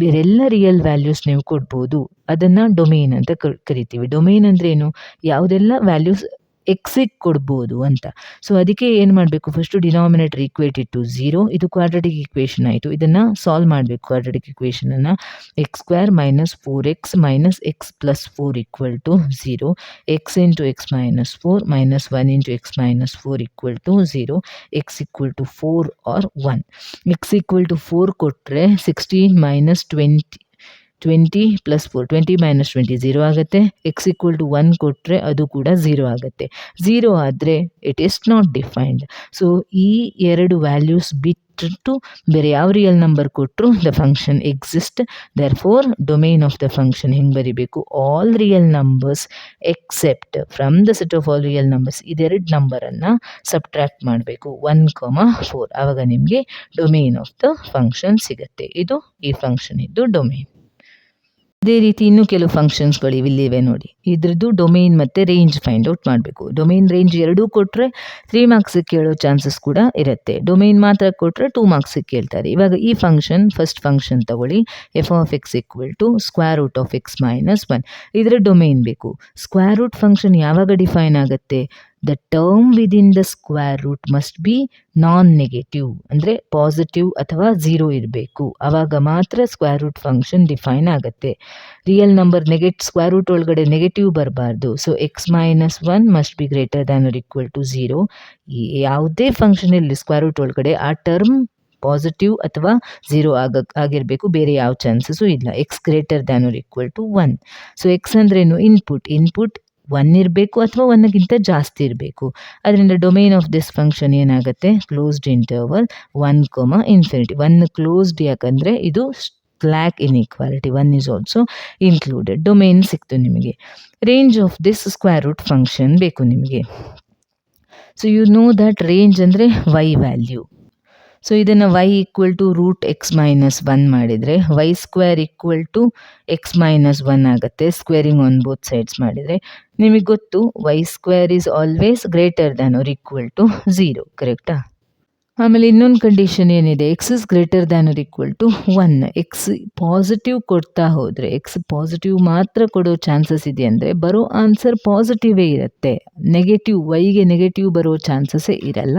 ಬೇರೆಲ್ಲ ರಿಯಲ್ ವ್ಯಾಲ್ಯೂಸ್ ನೀವು ಕೊಡ್ಬೋದು. ಅದನ್ನು ಡೊಮೇನ್ ಅಂತ ಕರಿತೀವಿ. ಡೊಮೇನ್ ಅಂದರೆ ಏನು, ಯಾವುದೆಲ್ಲ ವ್ಯಾಲ್ಯೂಸ್ ಎಕ್ಸಿಗೆ ಕೊಡ್ಬೋದು ಅಂತ. ಸೊ ಅದಕ್ಕೆ ಏನು ಮಾಡಬೇಕು, ಫಸ್ಟು ಡಿನಾಮಿನೇಟರ್ ಈಕ್ವೇಟೆಡ್ ಟು 0. ಇದು ಕ್ವಾಡ್ರಾಟಿಕ್ ಈಕ್ವೇಷನ್ ಆಯಿತು. ಇದನ್ನು ಸಾಲ್ವ್ ಮಾಡಬೇಕು. ಕ್ವಾಡ್ರಾಟಿಕ್ ಈಕ್ವೇಷನನ್ನು x² - 4x - x + 4 = 0, x × x - 4 - 1 × x - 4 = 0, x = 4 or 1. x = 4 ಕೊಟ್ಟರೆ 16 - 20 + 4, 20 - 20 0 ಆಗುತ್ತೆ. x = 1 ಕೊಟ್ಟರೆ ಅದು ಕೂಡ 0 ಆಗುತ್ತೆ. 0 ಆದರೆ it is not defined. So ಈ 2 ವ್ಯಾಲ್ಯೂಸ್ ಬಿಟ್ಟು ಬೇರೆ ಯಾವ ರಿಯಲ್ ನಂಬರ್ ಕೊಟ್ಟರು the function exist. Therefore domain of the function ಹೆಂಗೆ ಬರಿಬೇಕು, all real numbers except from the set of all real numbers. ಇದೆರಡು ನಂಬರನ್ನು ಸಬ್ಟ್ರಾಕ್ಟ್ ಮಾಡಬೇಕು, 1, 4. ಆವಾಗ ನಿಮಗೆ ಡೊಮೇನ್ ಆಫ್ ದ ಫಂಕ್ಷನ್ ಸಿಗುತ್ತೆ. ಇದು ಈ ಫಂಕ್ಷನ್ ಇದ್ದು ಡೊಮೇನ್. ಅದೇ ರೀತಿ ಇನ್ನೂ ಕೆಲವು ಫಂಕ್ಷನ್ಸ್ಗಳು ಇಲ್ಲಿವೆ ನೋಡಿ. ಇದ್ರದ್ದು ಡೊಮೇನ್ ಮತ್ತು ರೇಂಜ್ ಫೈಂಡ್ ಔಟ್ ಮಾಡಬೇಕು. ಡೊಮೇನ್ ರೇಂಜ್ ಎರಡೂ ಕೊಟ್ಟರೆ 3 ಮಾರ್ಕ್ಸಿಗೆ ಕೇಳೋ ಚಾನ್ಸಸ್ ಕೂಡ ಇರುತ್ತೆ. ಡೊಮೇನ್ ಮಾತ್ರ ಕೊಟ್ಟರೆ 2 ಮಾರ್ಕ್ಸಿಗೆ ಕೇಳ್ತಾರೆ. ಇವಾಗ ಈ ಫಂಕ್ಷನ್, ಫಸ್ಟ್ ಫಂಕ್ಷನ್ ತಗೊಳ್ಳಿ, f(x) = √(x - 1). ಇದರ ಡೊಮೇನ್ ಬೇಕು. ಸ್ಕ್ವೇರ್ ರೂಟ್ ಫಂಕ್ಷನ್ ಯಾವಾಗ ಡಿಫೈನ್ ಆಗುತ್ತೆ, the term within the square root must be non negative, ಅಂದರೆ ಪಾಸಿಟಿವ್ ಅಥವಾ 0 ಇರಬೇಕು. ಆವಾಗ ಮಾತ್ರ ಸ್ಕ್ವೇರ್ ರೂಟ್ ಫಂಕ್ಷನ್ ಡಿಫೈನ್ ಆಗುತ್ತೆ. ರಿಯಲ್ ನಂಬರ್ ಸ್ಕ್ವೇರ್ ರೂಟ್ ಒಳಗಡೆ ನೆಗೆಟಿವ್ ಬರಬಾರ್ದು. So x - 1 must be greater than or equal to 0. ಯಾವುದೇ ಫಂಕ್ಷನ್ ಇರಲಿ ಸ್ಕ್ವೇರ್ ರೂಟ್ ಒಳಗಡೆ ಆ ಟರ್ಮ್ ಪಾಸಿಟಿವ್ ಅಥವಾ 0 ಆಗಿರಬೇಕು. ಬೇರೆ ಯಾವ ಚಾನ್ಸಸ್ಸು ಇಲ್ಲ. x greater than or equal to 1. So x ಅಂದ್ರೇನು, ಇನ್ಪುಟ್ 1 ಇರಬೇಕು ಅಥವಾ 1ಗಿಂತ ಜಾಸ್ತಿ ಇರಬೇಕು. ಅದರಿಂದ ಡೊಮೇನ್ ಆಫ್ ದಿಸ್ ಫಂಕ್ಷನ್ ಏನಾಗುತ್ತೆ, ಕ್ಲೋಸ್ಡ್ ಇಂಟರ್ವಲ್ 1, ∞. 1 ಕ್ಲೋಸ್ಡ್ ಯಾಕಂದರೆ ಇದು slack inequality, 1 is also included. Domain ಸಿಕ್ತು ನಿಮಗೆ. Range of this square root function ಬೇಕು ನಿಮಗೆ. So you know that range ಅಂದರೆ y ವ್ಯಾಲ್ಯೂ. ಸೊ ಇದನ್ನು y = √(x - 1) ಮಾಡಿದರೆ y² = x - 1 ಆಗುತ್ತೆ. ಸ್ಕ್ವೇರಿಂಗ್ ಆನ್ ಬೋತ್ ಸೈಡ್ಸ್ ಮಾಡಿದರೆ ನಿಮಗೆ ಗೊತ್ತು, y² is always greater than or equal to 0, ಕರೆಕ್ಟಾ? ಆಮೇಲೆ ಇನ್ನೊಂದು ಕಂಡೀಷನ್ ಏನಿದೆ, x is greater than or equal to 1. x positive ಕೊಡ್ತಾ ಹೋದರೆ, x ಪಾಸಿಟಿವ್ ಮಾತ್ರ ಕೊಡೋ ಚಾನ್ಸಸ್ ಇದೆ ಅಂದರೆ ಬರೋ ಆನ್ಸರ್ ಪಾಸಿಟಿವೇ ಇರುತ್ತೆ. ನೆಗೆಟಿವ್, ವೈಗೆ ನೆಗೆಟಿವ್ ಬರೋ ಚಾನ್ಸಸ್ಸೇ ಇರಲ್ಲ.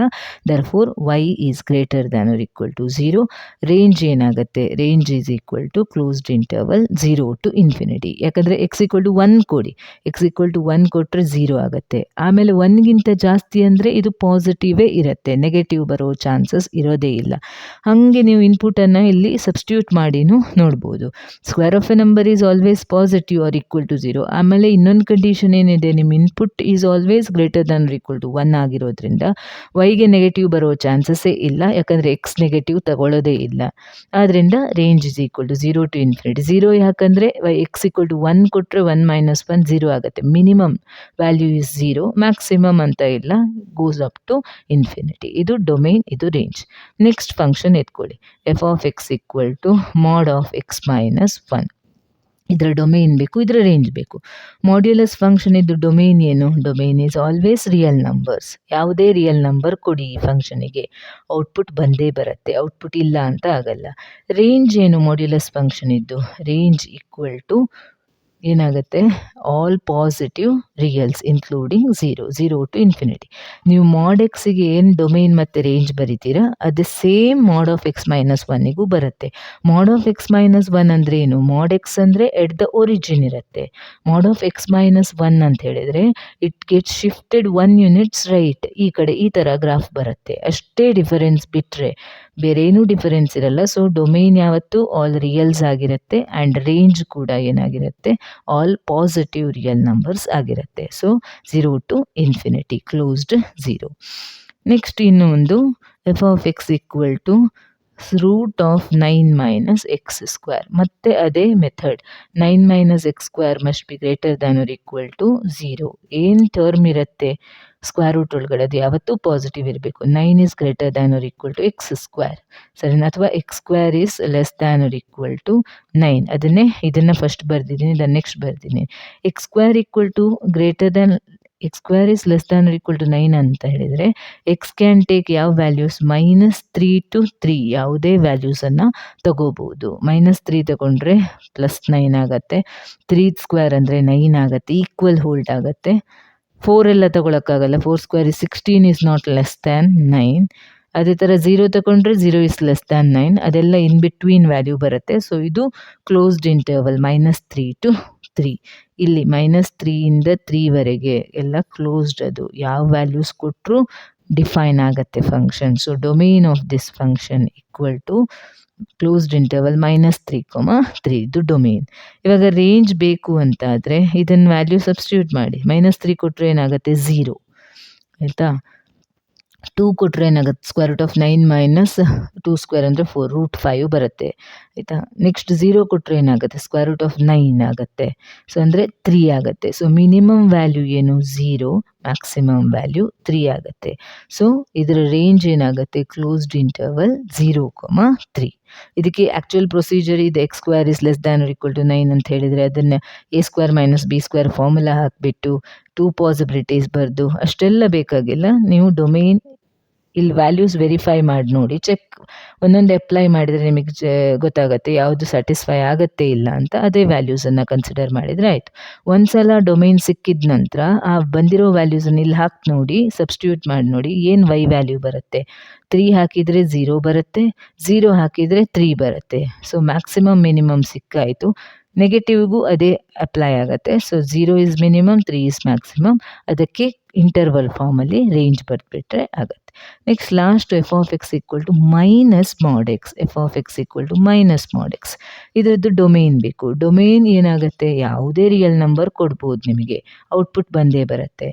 Therefore y is greater than or equal to 0. Range ಏನಾಗುತ್ತೆ, range is equal to closed interval 0 to ∞. ಯಾಕಂದರೆ x = 1 ಕೊಡಿ, x = 1 ಕೊಟ್ಟರೆ 0 ಆಗುತ್ತೆ. ಆಮೇಲೆ 1ಗಿಂತ ಜಾಸ್ತಿ ಅಂದರೆ ಇದು ಪಾಸಿಟಿವೇ ಇರುತ್ತೆ, ನೆಗೆಟಿವ್ ಬರೋ ಚಾನ್ಸಸ್ ಇರೋದೇ ಇಲ್ಲ. ಹಾಗೆ ನೀವು ಇನ್ಪುಟನ್ನು ಇಲ್ಲಿ ಸಬ್ಸ್ಟಿಟ್ಯೂಟ್ ಮಾಡಿನೂ ನೋಡ್ಬೋದು. Square of a number is always positive or equal to 0. ಆಮೇಲೆ ಇನ್ನೊಂದು ಕಂಡೀಷನ್ ಏನಿದೆ, ನಿಮ್ಮ input is always greater than or equal to 1 ಆಗಿರೋದ್ರಿಂದ ವೈಗೆ ನೆಗೆಟಿವ್ ಬರೋ ಚಾನ್ಸಸ್ಸೇ ಇಲ್ಲ, ಯಾಕಂದರೆ x ನೆಗೆಟಿವ್ ತಗೊಳ್ಳೋದೇ ಇಲ್ಲ. ಆದ್ದರಿಂದ range is equal to 0 to ∞. 0 ಯಾಕಂದರೆ x = 1 ಕೊಟ್ಟರೆ 1 - 1 0 ಆಗುತ್ತೆ. ಮಿನಿಮಮ್ ವ್ಯಾಲ್ಯೂ ಈಸ್ 0, ಮ್ಯಾಕ್ಸಿಮಮ್ ಅಂತ ಇಲ್ಲ, ಗೋಸ್ ಅಪ್ ಟು ∞. ಇದು ಡೊಮೇನ್, ಇದು ರೇಂಜ್. ನೆಕ್ಸ್ಟ್ ಫಂಕ್ಷನ್ ಎತ್ಕೊಳ್ಳಿ, f(x) = mod of x - 1. ಇದರ ಡೊಮೇನ್ ಬೇಕು, ಇದರ ರೇಂಜ್ ಬೇಕು. ಮಾಡ್ಯುಲಸ್ ಫಂಕ್ಷನ್ ಇದ್ದು ಡೊಮೇನ್ ಏನು, domain is always real numbers. ಯಾವುದೇ ರಿಯಲ್ ನಂಬರ್ ಕೊಡಿ ಈ ಫಂಕ್ಷನಿಗೆ, ಔಟ್ಪುಟ್ ಬಂದೇ ಬರುತ್ತೆ, ಔಟ್ಪುಟ್ ಇಲ್ಲ ಅಂತ ಆಗಲ್ಲ. ರೇಂಜ್ ಏನು ಮಾಡ್ಯುಲಸ್ ಫಂಕ್ಷನ್ ಇದ್ದು, ರೇಂಜ್ ಈಕ್ವಲ್ ಟು ಏನಾಗುತ್ತೆ, all positive reels including 0 to ∞. ನೀವು mod xಗೆ ಏನು ಡೊಮೇನ್ ಮತ್ತು ರೇಂಜ್ ಬರಿತೀರಾ ಅದು ಸೇಮ್ mod of x - 1ಗೂ ಬರುತ್ತೆ. mod of x - 1 ಅಂದರೆ ಏನು, mod x ಅಂದರೆ ಎಟ್ ದ ಒರಿಜಿನ್ ಇರುತ್ತೆ. mod of x - 1 ಅಂತ ಹೇಳಿದರೆ it get shifted 1 units right, ಈ ಕಡೆ ಈ ಥರ ಗ್ರಾಫ್ ಬರುತ್ತೆ. ಅಷ್ಟೇ ಡಿಫರೆನ್ಸ್ ಬಿಟ್ಟರೆ ಬೇರೇನೂ ಡಿಫರೆನ್ಸ್ ಇರಲ್ಲ. ಸೊ ಡೊಮೇನ್ ಯಾವತ್ತೂ ಆಲ್ ರಿಯಲ್ಸ್ ಆಗಿರುತ್ತೆ ಆ್ಯಂಡ್ ರೇಂಜ್ ಕೂಡ ಏನಾಗಿರುತ್ತೆ, ಆಲ್ ಪಾಸಿಟಿವ್ ರಿಯಲ್ ನಂಬರ್ಸ್ ಆಗಿರುತ್ತೆ. So 0 to infinity closed 0. Next ಇನ್ನು ಒಂದು f of x equal to root of 9 minus x square. ಮತ್ತೆ ಅದೇ method, 9 minus x square must be greater than or equal to 0. ಏನು term ಇರುತ್ತೆ square root ಒಳಗಡೆ ಅದು ಯಾವತ್ತೂ ಪಾಸಿಟಿವ್ ಇರಬೇಕು. 9 is greater than or equal to X square, ಸರಿನಾ? ಅಥವಾ X square is less than or equal to 9. ಇದನ್ನು first ಬರ್ದಿದ್ದೀನಿ, ಇದನ್ನು ನೆಕ್ಸ್ಟ್ ಬರ್ದಿದ್ದೀನಿ. X square equal to greater than X square is less than or equal to 9 ಅಂತ ಹೇಳಿದರೆ X can take ಯಾವ values, -3 to 3 ಯಾವುದೇ ವ್ಯಾಲ್ಯೂಸನ್ನು ತಗೋಬೋದು. -3 ತಗೊಂಡ್ರೆ +9 ಆಗುತ್ತೆ, 3 ಸ್ಕ್ವೇರ್ ಅಂದರೆ 9 ಆಗುತ್ತೆ, ಈಕ್ವಲ್ ಹೋಲ್ಡ್ ಆಗುತ್ತೆ. 4 ಎಲ್ಲ ತಗೊಳಕ್ಕಾಗಲ್ಲ, 4 square is 16 is not less than 9. ಅದೇ ಥರ 0 ತಗೊಂಡ್ರೆ 0 ಇಸ್ ಲೆಸ್ ದ್ಯಾನ್ 9, ಅದೆಲ್ಲ ಇನ್ ಬಿಟ್ವೀನ್ ವ್ಯಾಲ್ಯೂ ಬರುತ್ತೆ. ಸೊ ಇದು ಕ್ಲೋಸ್ಡ್ ಇಂಟರ್ವಲ್ -3 to 3. ಇಲ್ಲಿ -3 ಇಂದ 3ವರೆಗೆ ಎಲ್ಲ ಕ್ಲೋಸ್ಡ್, ಅದು ಯಾವ ವ್ಯಾಲ್ಯೂಸ್ ಕೊಟ್ಟರು ಡಿಫೈನ್ ಆಗುತ್ತೆ function. So domain of this function equal to closed interval -3, 3 ಇದು ಡೊಮೇನ್. ಇವಾಗ ರೇಂಜ್ ಬೇಕು ಅಂತ ಆದರೆ ಇದನ್ನು ವ್ಯಾಲ್ಯೂ ಸಬ್ಸ್ಟಿಟ್ಯೂಟ್ ಮಾಡಿ. -3 ಕೊಟ್ಟರೆ ಏನಾಗುತ್ತೆ 0, ಆಯಿತಾ? 2 ಕೊಟ್ಟರೆ ಏನಾಗುತ್ತೆ, square root of 9 minus 2 square ಅಂದರೆ 4, ರೂಟ್ 5 ಬರುತ್ತೆ, ಆಯಿತಾ? ನೆಕ್ಸ್ಟ್ 0 ಕೊಟ್ಟರೆ ಏನಾಗುತ್ತೆ, ಸ್ಕ್ವೇರ್ ರೂಟ್ ಆಫ್ 9 ಆಗುತ್ತೆ, ಸೊ ಅಂದರೆ 3 ಆಗುತ್ತೆ. ಸೊ ಮಿನಿಮಮ್ ವ್ಯಾಲ್ಯೂ ಏನು 0, ಮ್ಯಾಕ್ಸಿಮಮ್ ವ್ಯಾಲ್ಯೂ 3 ಆಗುತ್ತೆ. ಸೊ ಇದರ ರೇಂಜ್ ಏನಾಗುತ್ತೆ, ಕ್ಲೋಸ್ಡ್ ಇಂಟರ್ವಲ್ 0, 3. ಇದಕ್ಕೆ ಆ್ಯಕ್ಚುಯಲ್ ಪ್ರೊಸೀಜರ್ ಇದೆ, x square is less than or equal to 9 ಅಂತ ಹೇಳಿದರೆ ಅದನ್ನು a square minus b square formula ಹಾಕಿಬಿಟ್ಟು 2 ಪಾಸಿಬಿಲಿಟೀಸ್ ಬರೆದು ಅಷ್ಟೆಲ್ಲ ಬೇಕಾಗಿಲ್ಲ. ನೀವು ಡೊಮೇನ್ ಇಲ್ಲಿ ವ್ಯಾಲ್ಯೂಸ್ ವೆರಿಫೈ ಮಾಡಿ ನೋಡಿ, ಚೆಕ್ ಒಂದೊಂದು ಅಪ್ಲೈ ಮಾಡಿದರೆ ನಿಮಗೆ ಗೊತ್ತಾಗುತ್ತೆ ಯಾವುದು ಸ್ಯಾಟಿಸ್ಫೈ ಆಗುತ್ತೆ ಇಲ್ಲ ಅಂತ. ಅದೇ ವ್ಯಾಲ್ಯೂಸನ್ನು ಕನ್ಸಿಡರ್ ಮಾಡಿದರೆ ಆಯಿತು. ಒಂದ್ಸಲ ಡೊಮೇನ್ ಸಿಕ್ಕಿದ ನಂತರ ಆ ಬಂದಿರೋ ವ್ಯಾಲ್ಯೂಸನ್ನು ಇಲ್ಲಿ ಹಾಕಿ ನೋಡಿ, ಸಬ್ಸ್ಟಿಟ್ಯೂಟ್ ಮಾಡಿ ನೋಡಿ, ಏನು y ವ್ಯಾಲ್ಯೂ ಬರುತ್ತೆ. 3 ಹಾಕಿದರೆ 0 ಬರುತ್ತೆ, 0 ಹಾಕಿದರೆ 3 ಬರುತ್ತೆ. ಸೊ ಮ್ಯಾಕ್ಸಿಮಮ್ ಮಿನಿಮಮ್ ಸಿಕ್ಕಾಯಿತು. ನೆಗೆಟಿವ್ಗೂ ಅದೇ ಅಪ್ಲೈ ಆಗುತ್ತೆ. So 0 is minimum, 3 is maximum. ಅದಕ್ಕೆ ಇಂಟರ್ವಲ್ ಫಾರ್ಮಲ್ಲಿ ರೇಂಜ್ ಬರೆದ್ಬಿಟ್ರೆ ಆಗುತ್ತೆ. Next last f of x equal to minus mod x. F of x equal to minus mod x. ಇದರದ್ದು ಡೊಮೇನ್ ಬೇಕು. ಡೊಮೇನ್ ಏನಾಗುತ್ತೆ, ಯಾವುದೇ ರಿಯಲ್ ನಂಬರ್ ಕೊಡ್ಬೋದು ನಿಮಗೆ, ಔಟ್ಪುಟ್ ಬಂದೇ ಬರುತ್ತೆ.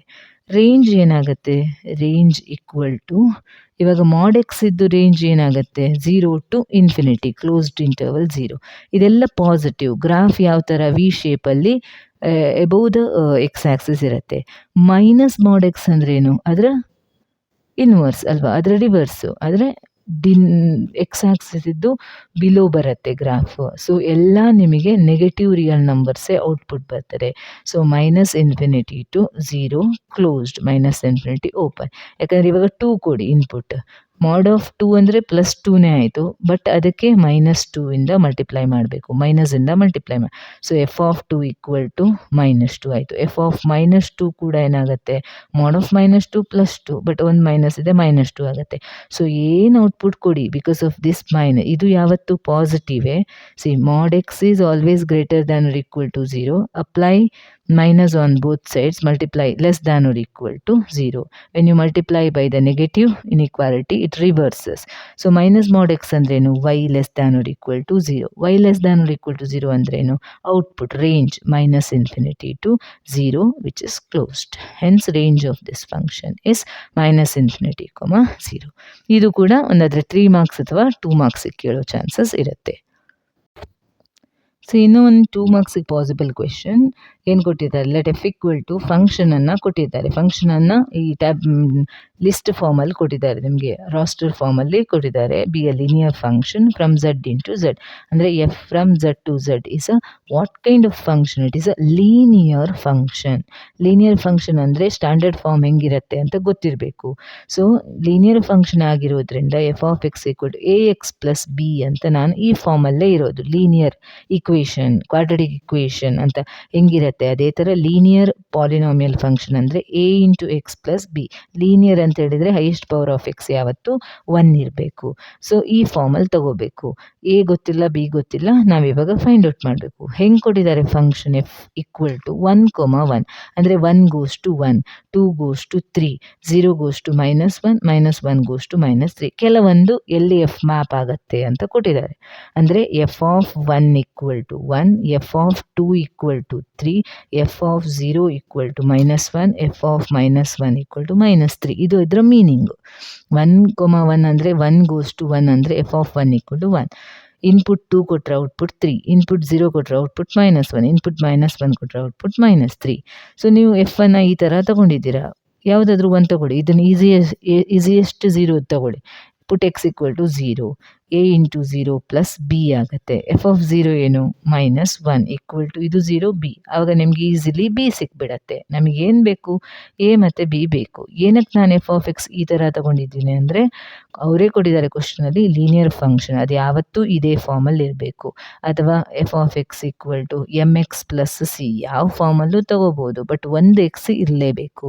ರೇಂಜ್ ಏನಾಗುತ್ತೆ, ರೇಂಜ್ ಈಕ್ವಲ್ ಟು ಇವಾಗ ಮಾಡ್ ಎಕ್ಸ್ ಇದ್ದು ರೇಂಜ್ ಏನಾಗುತ್ತೆ 0 to ಇನ್ಫಿನಿಟಿ ಕ್ಲೋಸ್ಡ್ ಇಂಟರ್ವಲ್ 0. ಇದೆಲ್ಲ ಪಾಸಿಟಿವ್. ಗ್ರಾಫ್ ಯಾವ ಥರ ವಿ ಶೇಪಲ್ಲಿ ಎಬೌವ್ ದ ಎಕ್ಸ್ ಆ್ಯಕ್ಸಿಸ್ ಇರುತ್ತೆ. ಮೈನಸ್ ಮಾಡ್ ಎಕ್ಸ್ ಅಂದ್ರೇನು, ಅದರ ಇನ್ವರ್ಸ್ ಅಲ್ವಾ, ಅದರ ರಿವರ್ಸು, ಆದರೆ ಎಕ್ಸ್ ಆ್ಯಕ್ಸಿಸ್ ಇದ್ದು ಬಿಲೋ ಬರುತ್ತೆ ಗ್ರಾಫ್. ಸೊ ಎಲ್ಲ ನಿಮಗೆ ನೆಗೆಟಿವ್ ರಿಯಲ್ ನಂಬರ್ಸೇ ಔಟ್ಪುಟ್ ಬರ್ತದೆ. So -∞ to 0 closed, -∞ open. ಯಾಕಂದರೆ ಇವಾಗ 2 ಕೊಡಿ ಇನ್ಪುಟ್. ಮಾಡ್ ಆಫ್ 2 ಅಂದರೆ +2ನೇ ಆಯಿತು, ಬಟ್ ಅದಕ್ಕೆ -2 ಇಂದ ಮಲ್ಟಿಪ್ಲೈ ಮಾಡಬೇಕು, ಮೈನಸಿಂದ ಮಲ್ಟಿಪ್ಲೈ ಮಾಡಿ. So f of 2 equal to -2 ಆಯಿತು. ಎಫ್ ಆಫ್ -2 ಕೂಡ ಏನಾಗುತ್ತೆ, ಮಾಡ್ ಆಫ್ -2 +2, ಬಟ್ ಒಂದು ಮೈನಸ್ ಇದೆ, -2 ಆಗುತ್ತೆ. ಸೊ ಏನು ಔಟ್ಪುಟ್ ಕೊಡಿ, ಬಿಕಾಸ್ ಆಫ್ ದಿಸ್ ಇದು ಯಾವತ್ತು ಪಾಸಿಟಿವೇ. See mod x is always greater than or equal to 0. Apply minus on both sides, multiply less than or equal to 0. When you multiply by the negative inequality, it reverses. So minus mod x andrenu, y less than or equal to 0. Y less than or equal to 0 andrenu, output range -∞ to 0, which is closed. Hence range of this function is -∞, 0. ಇದು ಕೂಡ ಒಂದಾದರೆ 3 marks ಅಥವಾ 2 marks ಕೇಳೋ chances ಇರುತ್ತೆ. So ಇನ್ನೂ ಒಂದು 2 ಮಾರ್ಕ್ಸಿಗೆ possible question ಏನು ಕೊಟ್ಟಿದ್ದಾರೆ, ಲೆಟ್ ಎಫ್ ಈಕ್ವಲ್ ಟು ಫಂಕ್ಷನನ್ನು ಕೊಟ್ಟಿದ್ದಾರೆ. ಫಂಕ್ಷನನ್ನು ಈ ಲಿಸ್ಟ್ ಫಾರ್ಮಲ್ಲಿ ಕೊಟ್ಟಿದ್ದಾರೆ, ನಿಮಗೆ ರಾಸ್ಟರ್ ಫಾರ್ಮಲ್ಲಿ ಕೊಟ್ಟಿದ್ದಾರೆ. Be a linear function from Z into Z, ಅಂದರೆ f from Z to Z is a what kind of function, it is a linear function. Linear function ಅಂದರೆ standard form ಹೆಂಗಿರುತ್ತೆ ಅಂತ ಗೊತ್ತಿರಬೇಕು. ಸೊ ಲೀನಿಯರ್ ಫಂಕ್ಷನ್ ಆಗಿರೋದ್ರಿಂದ f of x equal to a x plus b ಅಂತ ನಾನು ಈ ಫಾರ್ಮಲ್ಲೇ ಇರೋದು. Linear equation, quadratic equation ಅಂತ ಹೆಂಗಿರುತ್ತೆ ಬರುತ್ತೆ. ಅದೇ ಥರ ಲೀನಿಯರ್ ಪಾಲಿನಾಮಿಯಲ್ ಫಂಕ್ಷನ್ ಅಂದರೆ A into X plus B. Linear ಅಂತ ಹೇಳಿದರೆ ಹೈಯೆಸ್ಟ್ ಪವರ್ ಆಫ್ ಎಕ್ಸ್ ಯಾವತ್ತು 1 ಇರಬೇಕು. ಸೊ ಈ ಫಾರ್ಮಲ್ಲಿ ತಗೋಬೇಕು. ಎ ಗೊತ್ತಿಲ್ಲ, ಬಿ ಗೊತ್ತಿಲ್ಲ, ನಾವಿವಾಗ ಫೈಂಡ್ ಔಟ್ ಮಾಡಬೇಕು. ಹೆಂಗೆ ಕೊಟ್ಟಿದ್ದಾರೆ ಫಂಕ್ಷನ್ ಎಫ್ ಈಕ್ವಲ್ ಟು 1,1 ಅಂದರೆ 1 goes to 1, 2 goes to 3, 0 goes to -1, -1 goes to -3. ಕೆಲವೊಂದು ಎಲ್ಲಿ ಎಫ್ ಮ್ಯಾಪ್ ಆಗುತ್ತೆ ಅಂತ ಕೊಟ್ಟಿದ್ದಾರೆ. ಅಂದರೆ f of 1 equal to 1, f of 2 equal to 3, f of 0 equal to -1, f of -1 equal to -3. ಇದು ಇದರ ಮೀನಿಂಗು. 1,1 ಅಂದರೆ 1 ಗೋಸ್ ಟು 1 ಅಂದರೆ f of 1 equal to 1. Input 2 ಕೊಟ್ಟರೆ ಔಟ್ಪುಟ್ 3, ಇನ್ಪುಟ್ 0 ಕೊಟ್ಟರೆ ಔಟ್ಪುಟ್ -1, ಇನ್ಪುಟ್ -1 ಕೊಟ್ಟರೆ ಔಟ್ಪುಟ್ -3. ಸೊ ನೀವು ಎಫ್ ಅನ್ನು ಈ ಥರ ತಗೊಂಡಿದ್ದೀರಾ. ಯಾವುದಾದ್ರೂ ಒಂದು ತಗೊಳ್ಳಿ. ಇದನ್ನು ಈಸಿಯೆಸ್ಟ್ 0 ತಗೊಳ್ಳಿ. Put x equal to 0, a into 0 plus b ಆಗುತ್ತೆ. ಎಫ್ ಆಫ್ 0 ಏನು -1 ಈಕ್ವಲ್ ಟು ಇದು 0 ಬಿ. ಆವಾಗ ನಿಮ್ಗೆ ಈಸಿಲಿ ಬಿ ಸಿಕ್ಬಿಡತ್ತೆ. ನಮಗೇನು ಬೇಕು? ಎ ಮತ್ತು ಬಿ ಬೇಕು. ಏನಕ್ಕೆ ನಾನು ಎಫ್ ಆಫ್ ಎಕ್ಸ್ ಈ ಥರ ತಗೊಂಡಿದ್ದೀನಿ ಅಂದರೆ ಅವರೇ ಕೊಟ್ಟಿದ್ದಾರೆ ಕ್ವಶನಲ್ಲಿ ಲೀನಿಯರ್ ಫಂಕ್ಷನ್ ಅದು ಯಾವತ್ತೂ ಇದೇ ಫಾರ್ಮಲ್ಲಿ ಇರಬೇಕು. ಅಥವಾ f of x equal to m x plus c ಯಾವ ಫಾರ್ಮಲ್ಲೂ ತಗೋಬೋದು. ಬಟ್ ಒಂದು ಎಕ್ಸ್ ಇರಲೇಬೇಕು.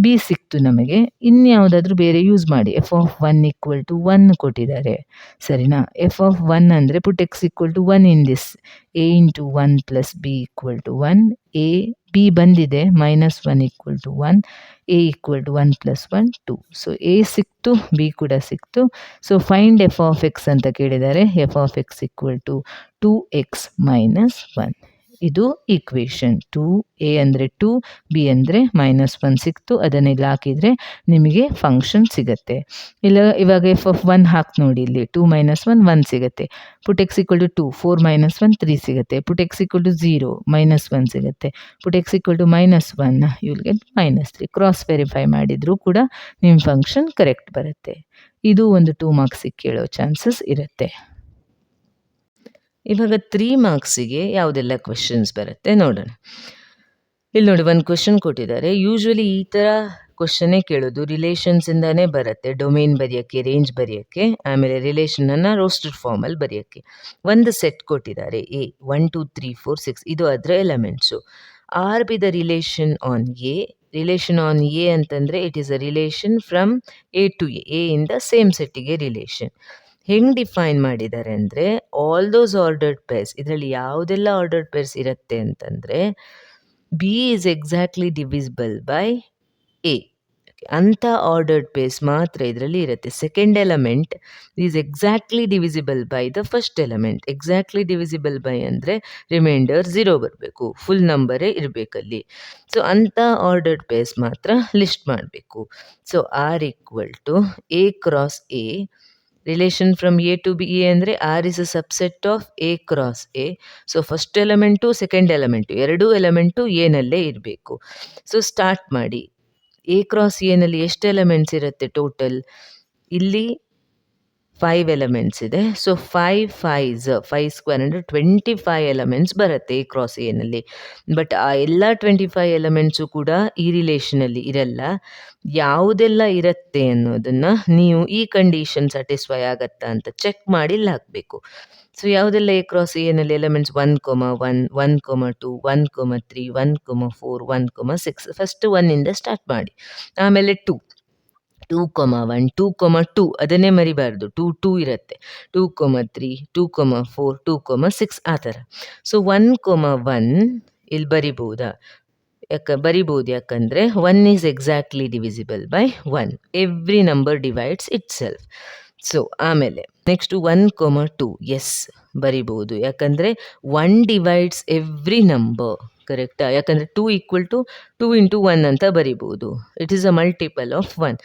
ಬಿ ಸಿಕ್ತು ನಮಗೆ. ಇನ್ಯಾವುದಾದ್ರೂ ಬೇರೆ ಯೂಸ್ ಮಾಡಿ. ಎಫ್ ಆಫ್ 1 ಈಕ್ವಲ್ ಟು 1 ಕೊಟ್ಟಿದ್ದಾರೆ, ಸರಿನಾ? ಎಫ್ ಆಫ್ 1 ಅಂದರೆ put x equal to 1 in this. A into 1 plus b equal to 1. A b ಬಂದಿದೆ, -1 equal to 1, a equal to 1 plus 1 2. So a ಸಿಕ್ತು, ಬಿ ಕೂಡ ಸಿಕ್ತು. So find f of x ಅಂತ ಕೇಳಿದ್ದಾರೆ. F of x equal to 2x - 1. ಇದು equation. 2a ಅಂದರೆ 2, B ಅಂದರೆ -1 ಸಿಕ್ತು. ಅದನ್ನು ಇಲ್ಲಿ ಹಾಕಿದರೆ ನಿಮಗೆ ಫಂಕ್ಷನ್ ಸಿಗುತ್ತೆ. ಇಲ್ಲ ಇವಾಗ ಎಫ್ ಆಫ್ 1 ಹಾಕಿ ನೋಡಿ. ಇಲ್ಲಿ 2 - 1 1 ಸಿಗುತ್ತೆ. ಪುಟ್ ಎಕ್ಸ್ ಈಕ್ವಲ್ ಟು 2, 4 - 1 3 ಸಿಗುತ್ತೆ. ಪುಟ್ ಎಕ್ಸ್ ಈಕ್ವಲ್ ಟು 0 -1 ಸಿಗುತ್ತೆ. Put x equal to -1 you will get -3. Cross verify ಮಾಡಿದರೂ ಕೂಡ ನಿಮ್ಮ ಫಂಕ್ಷನ್ ಕರೆಕ್ಟ್ ಬರುತ್ತೆ. ಇದು ಒಂದು 2 ಮಾರ್ಕ್ಸಿಗೆ ಕೇಳೋ ಚಾನ್ಸಸ್ ಇರುತ್ತೆ. ಇವಾಗ 3 ಮಾರ್ಕ್ಸಿಗೆ ಯಾವುದೆಲ್ಲ ಕ್ವೆಶನ್ಸ್ ಬರುತ್ತೆ ನೋಡೋಣ. ಇಲ್ಲಿ ನೋಡಿ, ಒಂದು ಕ್ವೆಶನ್ ಕೊಟ್ಟಿದ್ದಾರೆ. ಯೂಶ್ವಲಿ ಈ ಥರ ಕ್ವೆಶನ್ನೇ ಕೇಳೋದು. ರಿಲೇಷನ್ಸಿಂದನೇ ಬರುತ್ತೆ. ಡೊಮೇನ್ ಬರೆಯೋಕ್ಕೆ, ರೇಂಜ್ ಬರೆಯೋಕ್ಕೆ, ಆಮೇಲೆ ರಿಲೇಷನನ್ನು ರೋಸ್ಟೆಡ್ ಫಾರ್ಮಲ್ಲಿ ಬರೆಯೋಕ್ಕೆ. ಒಂದು ಸೆಟ್ ಕೊಟ್ಟಿದ್ದಾರೆ ಎ 1 2 3 4 6. ಇದು ಅದರ elements. R be the relation on A. Relation on A ಅಂತಂದರೆ it is a relation from A to A ಇಂದ ಸೇಮ್ ಸೆಟ್ಟಿಗೆ ರಿಲೇಷನ್. ಹೆಂಗೆ ಡಿಫೈನ್ ಮಾಡಿದ್ದಾರೆ ಅಂದರೆ ಆಲ್ ದೋಸ್ ಆರ್ಡರ್ಡ್ ಪೇರ್ಸ್. ಇದರಲ್ಲಿ ಯಾವುದೆಲ್ಲ ಆರ್ಡರ್ಡ್ ಪೇರ್ಸ್ ಇರುತ್ತೆ ಅಂತಂದರೆ b is exactly divisible by a. ಅಂಥ ಆರ್ಡರ್ಡ್ ಪೇರ್ಸ್ ಮಾತ್ರ ಇದರಲ್ಲಿ ಇರುತ್ತೆ. Second element is exactly divisible by the first element. Exactly divisible by ಅಂದರೆ ರಿಮೈಂಡರ್ 0 ಬರಬೇಕು, ಫುಲ್ ನಂಬರೇ ಇರಬೇಕಲ್ಲಿ. ಸೊ ಅಂಥ ಆರ್ಡರ್ಡ್ ಪೇರ್ಸ್ ಮಾತ್ರ ಲಿಸ್ಟ್ ಮಾಡಬೇಕು. So R equal to A cross A. Relation from A to B A ಅಂದರೆ R is a subset of A cross A. So first element, second element ಎರಡೂ element ಏನಲ್ಲೇ ಇರಬೇಕು. So start ಮಾಡಿ. A cross ಎನಲ್ಲಿ ಎಷ್ಟು elements ಇರುತ್ತೆ total? ಇಲ್ಲಿ 5 elements ಇದೆ. So 5 5s 5 square ಅಂದರೆ 25 elements ಬರುತ್ತೆ ಎ ಕ್ರಾಸ್ ಎನಲ್ಲಿ. ಬಟ್ ಆ ಎಲ್ಲ 25 ಎಲಿಮೆಂಟ್ಸು ಕೂಡ ಈ ರಿಲೇಷನಲ್ಲಿ ಇರಲ್ಲ. ಯಾವುದೆಲ್ಲ ಇರುತ್ತೆ ಅನ್ನೋದನ್ನು ನೀವು ಈ ಕಂಡೀಷನ್ ಸ್ಯಾಟಿಸ್ಫೈ ಆಗತ್ತಾ ಅಂತ ಚೆಕ್ ಮಾಡಿ ಇಲ್ಲಿ ಹಾಕಬೇಕು. ಸೊ ಯಾವುದೆಲ್ಲ A cross ಎನಲ್ಲಿ elements 1, 1, 1, 2, 1, 3, 1, 4, 1, 6. First 1 start ಮಾಡಿ. ಆಮೇಲೆ 2, 1, 2, 2 ಅದನ್ನೇ ಮರಿಬಾರ್ದು. 2 2 ಇರುತ್ತೆ. 2, 3, 2, 4, 2, 6 ಆ ಥರ. ಸೊ 1, 1 ಇಲ್ಲಿ ಬರಿಬೋದಾ? ಬರಿಬೋದು. ಯಾಕಂದರೆ 1 is exactly divisible by 1. Every number divides it self. So ಆಮೇಲೆ ನೆಕ್ಸ್ಟು 1, 2 ಎಸ್ ಬರಿಬೋದು. ಯಾಕಂದರೆ 1 ಡಿವೈಡ್ಸ್ ಎವ್ರಿ ನಂಬರ್. ಕರೆಕ್ಟಾ? ಯಾಕಂದರೆ 2 ಈಕ್ವಲ್ ಟು 2 ಇಂಟು 1 ಅಂತ ಬರಿಬೋದು. It is a multiple of 1.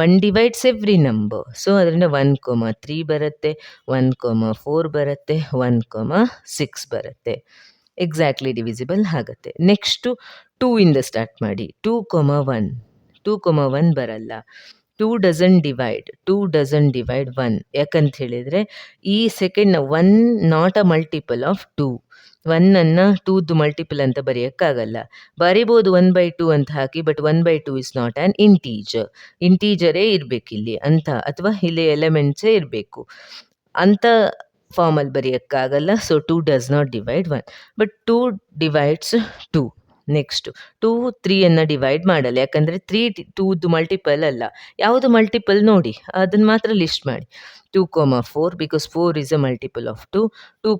1 divides every number. So ಅದರಿಂದ 1, 3 ಬರುತ್ತೆ, 1, 4 ಬರುತ್ತೆ, 1, 6 ಬರುತ್ತೆ. ಎಕ್ಸಾಕ್ಟ್ಲಿ ಡಿವಿಸಿಬಲ್ ಆಗುತ್ತೆ. ನೆಕ್ಸ್ಟು 2 ಸ್ಟಾರ್ಟ್ ಮಾಡಿ. 2, 1. 2, 1 ಬರಲ್ಲ. 2 ಡಸಂಟ್ ಡಿವೈಡ್ 1. ಯಾಕಂತ ಹೇಳಿದರೆ ಈ second 1 not a multiple of 2. 1 2ದು ಮಲ್ಟಿಪಲ್ ಅಂತ ಬರೆಯೋಕ್ಕಾಗಲ್ಲ. ಬರಿಬೋದು 1/2 ಅಂತ ಹಾಕಿ. But 1/2 is not an integer. ಇಂಟೀಜರೇ ಇರಬೇಕಿಲ್ಲಿ ಅಂತ, ಅಥವಾ ಇಲ್ಲಿ ಎಲಿಮೆಂಟ್ಸೇ ಇರಬೇಕು ಅಂತ ಫಾರ್ಮಲ್ಲಿ ಬರೆಯೋಕ್ಕಾಗಲ್ಲ. So 2 does not divide 1. But 2 divides 2. Next 2 3ಯನ್ನು ಡಿವೈಡ್ ಮಾಡಲ್ಲ, ಯಾಕಂದರೆ 3 2ದು ಮಲ್ಟಿಪಲ್ ಅಲ್ಲ. ಯಾವುದು ಮಲ್ಟಿಪಲ್ ನೋಡಿ ಅದನ್ನು ಮಾತ್ರ ಲಿಸ್ಟ್ ಮಾಡಿ. 2, 4 because 4 is a multiple of 2. 2,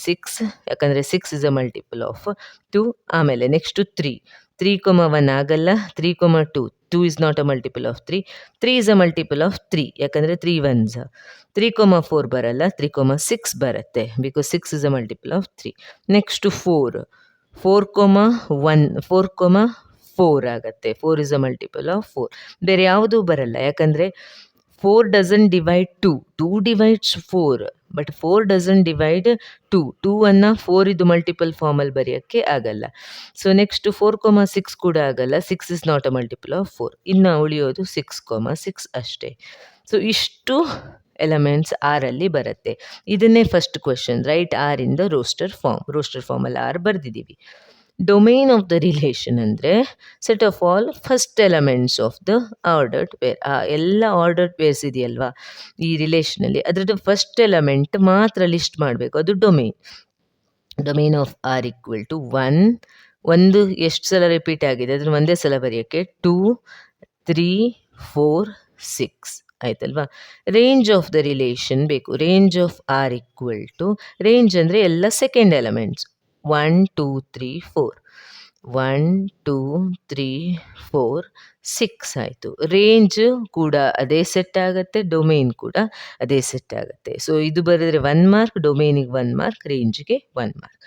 6 ಯಾಕಂದರೆ 6 ಇಸ್ ಅ ಮಲ್ಟಿಪಲ್ ಆಫ್ 2. ಆಮೇಲೆ ನೆಕ್ಸ್ಟು 3. 3, 1 ಆಗಲ್ಲ. 3, 2. 2 is not a multiple of 3. 3 is a multiple of 3 ಯಾಕಂದರೆ 3 ones. 3, 4 ಬರಲ್ಲ. 3, 6 ಬರುತ್ತೆ because 6 is a multiple of 3. Next 4. 4, 1 4, 4 ಆಗುತ್ತೆ. 4 is a multiple of 4. ಬೇರೆ ಯಾವುದೂ ಬರಲ್ಲ, ಯಾಕಂದರೆ 4 doesn't divide 2. 2 divides 4. But 4 doesn't divide 2. 2ಅನ್ನು 4 ಇದು ಮಲ್ಟಿಪಲ್ ಫಾರ್ಮಲ್ಲಿ ಬರೆಯೋಕ್ಕೆ ಆಗಲ್ಲ. ಸೊ ನೆಕ್ಸ್ಟ್ 4, 6 ಕೂಡ ಆಗಲ್ಲ. 6 is not a multiple of 4. ಇನ್ನು ಉಳಿಯೋದು 6, 6 ಅಷ್ಟೇ. ಸೊ ಇಷ್ಟು ಎಲಿಮೆಂಟ್ಸ್ ಆರಲ್ಲಿ ಬರುತ್ತೆ. ಇದನ್ನೇ first question, write R in the roster form. Roster ಫಾರ್ಮಲ್ಲಿ ಆರ್ ಬರೆದಿದ್ದೀವಿ. ಡೊಮೇನ್ ಆಫ್ ದ ರಿಲೇಷನ್ ಅಂದರೆ set of all first elements of the ordered pair. ಆ ಎಲ್ಲ ಆರ್ಡರ್ಡ್ ಪೇರ್ಸ್ ಇದೆಯಲ್ವಾ ಈ ರಿಲೇಷನಲ್ಲಿ, ಅದರದ್ದು ಫಸ್ಟ್ ಎಲಿಮೆಂಟ್ ಮಾತ್ರ ಲಿಸ್ಟ್ ಮಾಡಬೇಕು, ಅದು domain. Domain of r equal to 1. ಒಂದು ಎಷ್ಟು ಸಲ ರಿಪೀಟ್ ಆಗಿದೆ ಅದನ್ನು ಒಂದೇ ಸಲ ಬರೆಯೋಕ್ಕೆ 2, 3, 4, 6 ಆಯ್ತಲ್ವಾ. ರೇಂಜ್ ಆಫ್ ದ ರಿಲೇಷನ್ ಬೇಕು. Range of r equal to, range ಅಂದರೆ ಎಲ್ಲ ಸೆಕೆಂಡ್ ಎಲಿಮೆಂಟ್ಸ್ 1, 2, 3, 4. 1, 2, 3, 4, 6 ಆಯಿತು. ರೇಂಜ್ ಕೂಡ ಅದೇ ಸೆಟ್ ಆಗುತ್ತೆ, ಡೊಮೇನ್ ಕೂಡ ಅದೇ ಸೆಟ್ ಆಗುತ್ತೆ. ಸೊ ಇದು ಬರೆದರೆ 1 ಮಾರ್ಕ್, ಡೊಮೇನಿಗೆ 1 ಮಾರ್ಕ್, ರೇಂಜ್ಗೆ 1 ಮಾರ್ಕ್.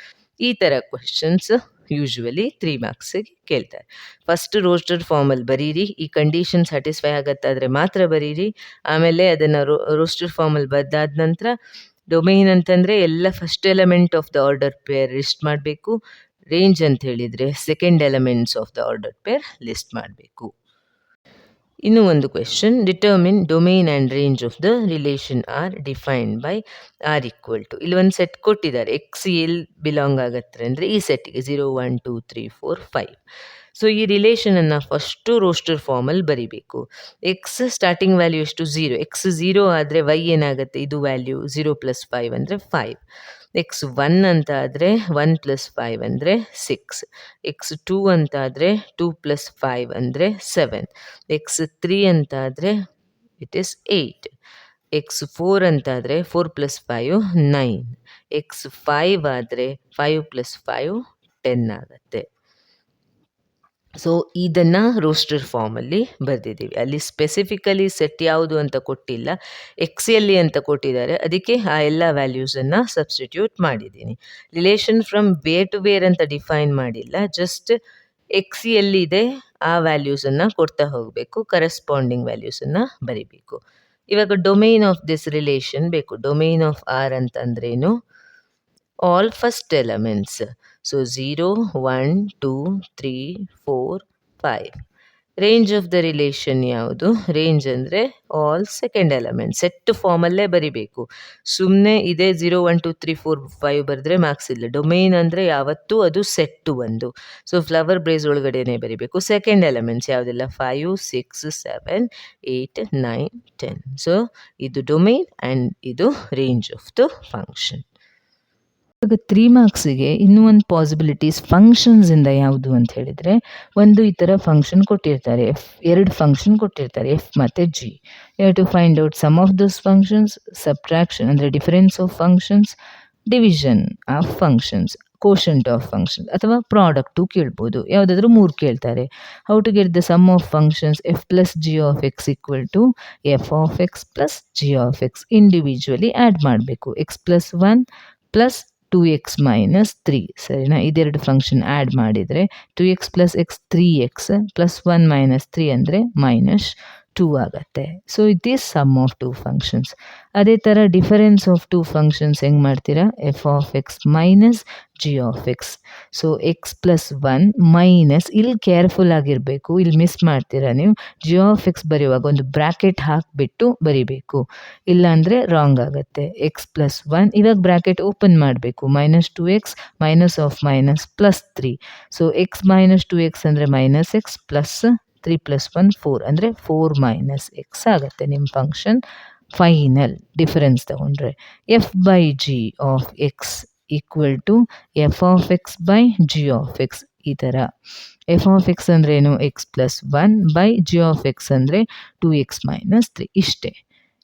ಈ ಥರ ಕ್ವೆಶನ್ಸ್ ಯೂಶ್ವಲಿ 3 ಮಾರ್ಕ್ಸಿಗೆ ಕೇಳ್ತಾರೆ. ಫಸ್ಟ್ ರೋಸ್ಟರ್ ಫಾರ್ಮಲ್ಲಿ ಬರೀರಿ, ಈ ಕಂಡೀಷನ್ ಸ್ಯಾಟಿಸ್ಫೈ ಆಗತ್ತಾದರೆ ಮಾತ್ರ ಬರೀರಿ. ಆಮೇಲೆ ಅದನ್ನು ರೋಸ್ಟರ್ ಫಾರ್ಮಲ್ಲಿ ಬರೆದಾದ ನಂತರ ಡೊಮೇನ್ ಅಂತಂದರೆ ಎಲ್ಲ first element of the order pair list ಮಾಡಬೇಕು. ರೇಂಜ್ ಅಂತ ಹೇಳಿದರೆ second elements of the order pair list ಮಾಡಬೇಕು. ಇನ್ನು ಒಂದು question, determine domain and range of the relation r defined by r equal to. ಇಲ್ಲಿ ಒಂದು ಸೆಟ್ ಕೊಟ್ಟಿದ್ದಾರೆ, ಎಕ್ಸ್ ಎಲ್ ಬಿಲಾಂಗ್ ಆಗತ್ತೆ ಅಂದರೆ ಈ ಸೆಟ್ಟಿಗೆ 0, 1, 2, 3, 4, 5. ಸೊ ಈ ರಿಲೇಷನನ್ನು ಫಸ್ಟು ರೋಸ್ಟರ್ ಫಾರ್ಮಲ್ಲಿ ಬರಿಬೇಕು. ಎಕ್ಸ್ ಸ್ಟಾರ್ಟಿಂಗ್ ವ್ಯಾಲ್ಯೂ ಎಷ್ಟು 0. ಎಕ್ಸ್ 0 ಆದರೆ ವೈ ಏನಾಗುತ್ತೆ, ಇದು ವ್ಯಾಲ್ಯೂ 0 + 5 ಅಂದರೆ 5. ಎಕ್ಸ್ 1 ಅಂತ ಆದರೆ 1 + 5 ಅಂದರೆ 6. ಎಕ್ಸ್ 2 ಅಂತ ಆದರೆ 2 + 5 ಅಂದರೆ 7. ಎಕ್ಸ್ 3 ಅಂತ ಆದರೆ ಇಟ್ ಈಸ್ 8. ಎಕ್ಸ್ 4 ಅಂತ ಆದರೆ 4 + 5 9. ಎಕ್ಸ್ 5 ಆದರೆ 5 + 5 10 ಆಗುತ್ತೆ. ಸೊ ಇದನ್ನು ರೋಸ್ಟರ್ ಫಾರ್ಮಲ್ಲಿ ಬರೆದಿದ್ದೀವಿ. ಅಲ್ಲಿ ಸ್ಪೆಸಿಫಿಕಲಿ ಸೆಟ್ ಯಾವುದು ಅಂತ ಕೊಟ್ಟಿಲ್ಲ, ಎಕ್ಸೆಲ್ಲಿ ಅಂತ ಕೊಟ್ಟಿದ್ದಾರೆ, ಅದಕ್ಕೆ ಆ ಎಲ್ಲ ವ್ಯಾಲ್ಯೂಸನ್ನು ಸಬ್ಸ್ಟಿಟ್ಯೂಟ್ ಮಾಡಿದ್ದೀನಿ. Relation from where to where ಅಂತ ಡಿಫೈನ್ ಮಾಡಿಲ್ಲ, ಜಸ್ಟ್ ಎಕ್ಸ್ ಎಲ್ಲಿದೆ ಆ ವ್ಯಾಲ್ಯೂಸನ್ನು ಕೊಡ್ತಾ ಹೋಗಬೇಕು, ಕರೆಸ್ಪಾಂಡಿಂಗ್ ವ್ಯಾಲ್ಯೂಸನ್ನು ಬರಿಬೇಕು. ಇವಾಗ ಡೊಮೇನ್ ಆಫ್ ದಿಸ್ ರಿಲೇಷನ್ ಬೇಕು. ಡೊಮೇನ್ ಆಫ್ ಆರ್ ಅಂತಂದ್ರೇನು, all first elements. So 0, 1, 2, 3, 4, 5. Range of the relation ಯಾವುದು, ರೇಂಜ್ ಅಂದರೆ ಆಲ್ ಸೆಕೆಂಡ್ ಎಲಿಮೆಂಟ್. ಸೆಟ್ ಫಾರ್ಮಲ್ಲೇ ಬರಿಬೇಕು, ಸುಮ್ಮನೆ ಇದೇ 0, 1, 2, 3, 4, 5 ಬರೆದ್ರೆ ಮಾರ್ಕ್ಸ್ ಇಲ್ಲ. ಡೊಮೇನ್ ಅಂದರೆ ಯಾವತ್ತೂ ಅದು ಸೆಟ್ಟು ಒಂದು. ಸೊ ಫ್ಲವರ್ ಬ್ರೇಸ್ ಒಳಗಡೆನೇ ಬರಿಬೇಕು. ಸೆಕೆಂಡ್ ಎಲಿಮೆಂಟ್ಸ್ ಯಾವುದೆಲ್ಲ 5, 6, 7, 8, 9, 10. ಸೊ ಇದು ಡೊಮೇನ್ ಆ್ಯಂಡ್ ಇದು ರೇಂಜ್ ಆಫ್ ದ ಫಂಕ್ಷನ್. ಇವಾಗ 3 ಮಾರ್ಕ್ಸಿಗೆ ಇನ್ನೂ ಒಂದು ಪಾಸಿಬಿಲಿಟೀಸ್ ಫಂಕ್ಷನ್ಸಿಂದ ಯಾವುದು ಅಂತ ಹೇಳಿದರೆ, ಒಂದು ಈ ಥರ ಫಂಕ್ಷನ್ ಕೊಟ್ಟಿರ್ತಾರೆ, ಎರಡು ಫಂಕ್ಷನ್ ಕೊಟ್ಟಿರ್ತಾರೆ, ಎಫ್ ಮತ್ತು g. You have to find out sum of those functions, subtraction ಅಂದರೆ difference of functions, division of functions, quotient of functions, ಅಥವಾ ಪ್ರಾಡಕ್ಟು ಕೇಳ್ಬೋದು. ಯಾವುದಾದ್ರೂ 3 ಕೇಳ್ತಾರೆ. How to get the sum of functions f plus g of x equal to f of x plus g of x. Individually add ಮಾಡಬೇಕು. X plus 1 plus 2x - 3 ಸರಿನಾ. ಇದೆರಡು function add ಮಾಡಿದರೆ 2x + x 3x plus 1 - 3 ಅಂದರೆ -2 ಆಗುತ್ತೆ. So it is sum of 2 functions. ಅದೇ ಥರ difference of 2 functions ಹೆಂಗೆ ಮಾಡ್ತೀರಾ, f of x minus g of x. So x plus 1 minus, ಇಲ್ಲಿ ಕೇರ್ಫುಲ್ ಆಗಿರಬೇಕು, ಇಲ್ಲಿ ಮಿಸ್ ಮಾಡ್ತೀರಾ ನೀವು. ಜಿ ಆಫ್ ಎಕ್ಸ್ ಬರೆಯುವಾಗ ಒಂದು ಬ್ರ್ಯಾಕೆಟ್ ಹಾಕಿಬಿಟ್ಟು ಬರಿಬೇಕು, ಇಲ್ಲಾಂದರೆ ರಾಂಗ್ ಆಗುತ್ತೆ. ಎಕ್ಸ್ ಪ್ಲಸ್ 1, ಇವಾಗ ಬ್ರ್ಯಾಕೆಟ್ ಓಪನ್ ಮಾಡಬೇಕು, -2x minus of minus plus 3. So X - 2x ಅಂದರೆ -x ಪ್ಲಸ್ 3 + 1 4 ಅಂದರೆ 4 - x ಆಗುತ್ತೆ ನಿಮ್ಮ ಫಂಕ್ಷನ್. ಫೈನಲ್ ಡಿಫರೆನ್ಸ್ ತಗೊಂಡ್ರೆ f by g of x equal to f of x by g of x. ಈ ಥರ. F of x ಅಂದರೆ ಏನು, x plus 1 by g of x ಅಂದರೆ 2x ಮೈನಸ್ 3 ಇಷ್ಟೇ.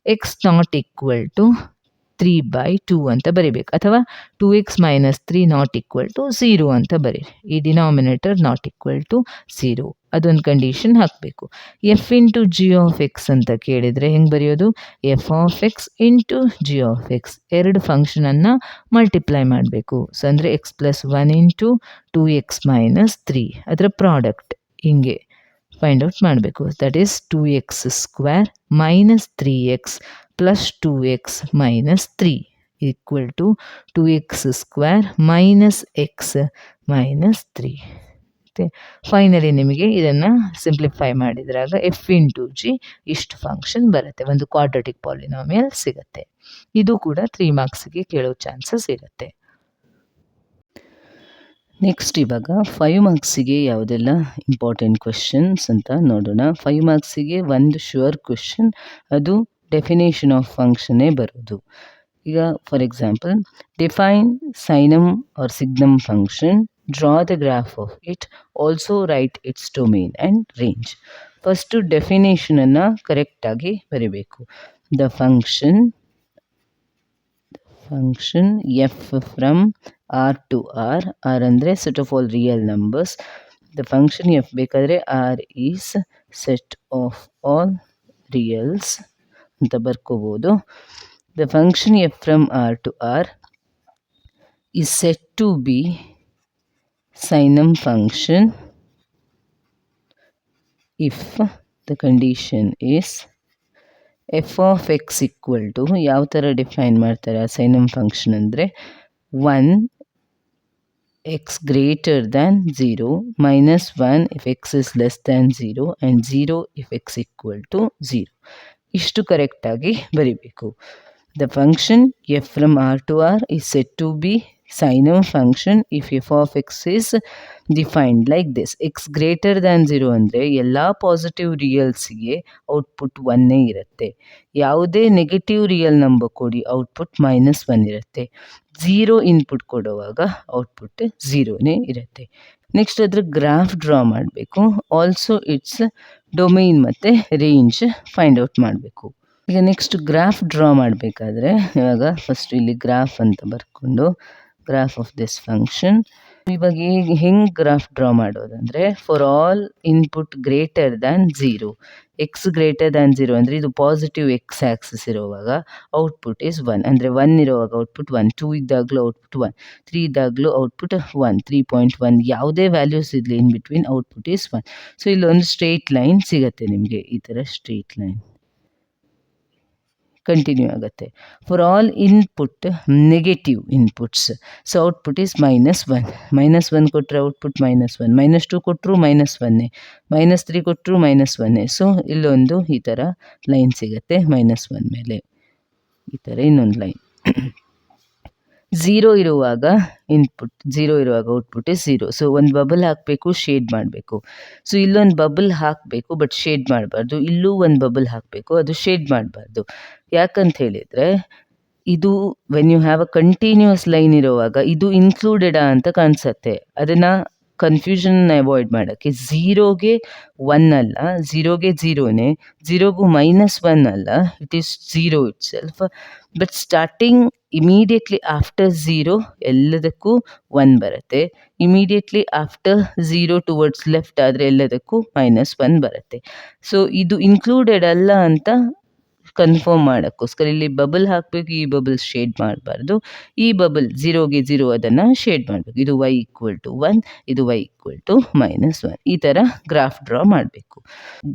ಎಕ್ಸ್ ನಾಟ್ ಈಕ್ವಲ್ ಟು 3/2 ಅಂತ ಬರಿಬೇಕು, ಅಥವಾ 2x minus 3 not equal to 0 ಅಂತ ಬರೀರಿ. ಈ ಡಿನಾಮಿನೇಟರ್ ನಾಟ್ ಈಕ್ವಲ್ ಟು 0 ಅದೊಂದು ಕಂಡೀಷನ್ ಹಾಕಬೇಕು. F into g of x ಅಂತ ಕೇಳಿದರೆ ಹೆಂಗೆ ಬರೆಯೋದು, f of x into g of x ಎರಡು ಫಂಕ್ಷನನ್ನು ಮಲ್ಟಿಪ್ಲೈ ಮಾಡಬೇಕು. ಸೊ ಅಂದರೆ x plus 1 into 2x minus 3 ಅದರ ಪ್ರಾಡಕ್ಟ್ ಹಿಂಗೆ ಫೈಂಡ್ ಔಟ್ ಮಾಡಬೇಕು. That is 2x square minus 3x plus 2x minus 3 equal to 2x square minus x minus 3. ಮತ್ತು finally ನಿಮಗೆ ಇದನ್ನು ಸಿಂಪ್ಲಿಫೈ ಮಾಡಿದ್ರಾಗ ಎಫ್ ಇಂಟು ಜಿ ಇಷ್ಟು ಫಂಕ್ಷನ್ ಬರುತ್ತೆ, ಒಂದು ಕ್ವಾಡ್ರಾಟಿಕ್ ಪಾಲಿನಾಮಿಯಲ್ ಸಿಗುತ್ತೆ. ಇದು ಕೂಡ 3 ಮಾರ್ಕ್ಸಿಗೆ ಕೇಳೋ ಚಾನ್ಸಸ್ ಇರುತ್ತೆ. ನೆಕ್ಸ್ಟ್ ಇವಾಗ 5 ಮಾರ್ಕ್ಸಿಗೆ ಯಾವುದೆಲ್ಲ ಇಂಪಾರ್ಟೆಂಟ್ ಕ್ವೆಶನ್ಸ್ ಅಂತ ನೋಡೋಣ. 5 ಮಾರ್ಕ್ಸಿಗೆ ಒಂದು ಶ್ಯೂರ್ ಕ್ವೆಶನ್, ಅದು ಡೆಫಿನೇಷನ್ ಆಫ್ ಫಂಕ್ಷನ್ನೇ ಬರೋದು. ಈಗ for example, define signum or signum function, draw the graph of it, also write its domain and range. First ಡೆಫಿನೇಷನನ್ನು ಕರೆಕ್ಟಾಗಿ ಬರೀಬೇಕು. The function f from r to r, r ಅಂದರೆ set of all real numbers. The function f ಬೇಕಾದರೆ r is set of all reals ಅಂತ ಬರ್ಕೋಬೋದು. The function f from r to r is said to be Sinum function if the condition is f of x equal to ಯಾವ ಥರ define ಮಾಡ್ತಾರೆ ಆ signum function ಅಂದರೆ 1 x greater than 0 minus 1 if x is less than 0 and 0 if x equal to 0. ಇಷ್ಟು ಕರೆಕ್ಟಾಗಿ ಬರಿಬೇಕು. The function f from R to R is set to be signum function if f of x is defined like this. X greater than 0 ಅಂದರೆ ಎಲ್ಲ positive ರಿಯಲ್ಸಿಗೆ output 1 ಇರುತ್ತೆ. ಯಾವುದೇ negative real number ಕೊಡಿ output -1 ಇರುತ್ತೆ. 0 ಇನ್ಪುಟ್ ಕೊಡುವಾಗ output 0ನೇ ಇರುತ್ತೆ. Next ಅದ್ರ ಗ್ರಾಫ್ ಡ್ರಾ ಮಾಡಬೇಕು. ಆಲ್ಸೋ ಇಟ್ಸ್ ಡೊಮೈನ್ ಮತ್ತು ರೇಂಜ್ ಫೈಂಡ್ ಔಟ್ ಮಾಡಬೇಕು. ಈಗ ನೆಕ್ಸ್ಟ್ ಗ್ರಾಫ್ ಡ್ರಾ ಮಾಡಬೇಕಾದ್ರೆ ಇವಾಗ ಫಸ್ಟ್ ಇಲ್ಲಿ ಗ್ರಾಫ್ ಅಂತ ಬರ್ಕೊಂಡು ಗ್ರಾಫ್ ಆಫ್ ದಿಸ್ ಫಂಕ್ಷನ್. ಇವಾಗ ಹೆಂಗೆ ಗ್ರಾಫ್ ಡ್ರಾ ಮಾಡೋದಂದರೆ, for all input greater than 0, X greater than 0 ಅಂದರೆ ಇದು ಪಾಸಿಟಿವ್ ಎಕ್ಸ್ ಆ್ಯಕ್ಸಿಸ್ ಇರುವಾಗ ಔಟ್ಪುಟ್ ಈಸ್ 1, ಅಂದರೆ 1 ಇರುವಾಗ ಔಟ್ಪುಟ್ 1, 2 ಇದ್ದಾಗಲೂ ಔಟ್ಪುಟ್ 1, 3 ಇದ್ದಾಗಲೂ ಔಟ್ಪುಟ್ 1, 3.1 ಯಾವುದೇ ವ್ಯಾಲ್ಯೂಸ್ ಇರಲಿ in between output is 1. So ಇಲ್ಲೊಂದು ಸ್ಟ್ರೇಟ್ ಲೈನ್ ಸಿಗುತ್ತೆ ನಿಮಗೆ, ಈ ಥರ ಸ್ಟ್ರೇಟ್ ಲೈನ್ ಕಂಟಿನ್ಯೂ ಆಗುತ್ತೆ. For all input negative inputs, so output is -1. -1 ಕೊಟ್ಟರೆ ಔಟ್ಪುಟ್ -1, -2 ಕೊಟ್ಟರು -1, -3 ಕೊಟ್ಟರು -1. ಸೊ ಇಲ್ಲೊಂದು ಈ ಥರ ಲೈನ್ ಸಿಗುತ್ತೆ -1 ಮೇಲೆ, ಈ ಥರ ಇನ್ನೊಂದು ಲೈನ್. 0 ಇರುವಾಗ ಇನ್ಪುಟ್ 0 ಇರುವಾಗ ಔಟ್ಪುಟ್ ಇಸ್ 0. ಸೊ ಒಂದು ಬಬಲ್ ಹಾಕಬೇಕು, ಶೇಡ್ ಮಾಡಬೇಕು. ಸೊ ಇಲ್ಲೊಂದು ಬಬಲ್ ಹಾಕಬೇಕು ಬಟ್ ಶೇಡ್ ಮಾಡಬಾರ್ದು. ಇಲ್ಲೂ ಒಂದು ಬಬಲ್ ಹಾಕಬೇಕು, ಅದು ಶೇಡ್ ಮಾಡಬಾರ್ದು. ಯಾಕಂತ ಹೇಳಿದರೆ ಇದು when you have a continuous line ಇರುವಾಗ ಇದು ಇನ್ಕ್ಲೂಡೆಡಾ ಅಂತ ಕಾಣಿಸುತ್ತೆ. ಅದನ್ನು ಕನ್ಫ್ಯೂಷನ್ ಅವಾಯ್ಡ್ ಮಾಡೋಕ್ಕೆ 0ಗೆ 1 ಅಲ್ಲ, 0ಗೆ 0ನೇ, 0ಗೂ -1 ಅಲ್ಲ, it is 0 it self. But starting immediately after 0 ಎಲ್ಲದಕ್ಕೂ 1 ಬರುತ್ತೆ. ಇಮಿಡಿಯೇಟ್ಲಿ ಆಫ್ಟರ್ 0 ಟುವರ್ಡ್ಸ್ ಲೆಫ್ಟ್ ಆದರೆ ಎಲ್ಲದಕ್ಕೂ -1 ಬರುತ್ತೆ. ಸೊ ಇದು ಇನ್ಕ್ಲೂಡೆಡ್ ಅಲ್ಲ ಅಂತ ಕನ್ಫರ್ಮ್ ಮಾಡೋಕ್ಕೋಸ್ಕರ ಇಲ್ಲಿ ಬಬಲ್ ಹಾಕಬೇಕು. ಈ ಬಬಲ್ ಶೇಡ್ ಮಾಡಬಾರ್ದು. ಈ ಬಬಲ್ 0ಗೆ 0 ಅದನ್ನು ಶೇಡ್ ಮಾಡಬೇಕು. ಇದು y = 1, ಇದು y = -1. ಈ ಥರ ಗ್ರಾಫ್ ಡ್ರಾ ಮಾಡಬೇಕು.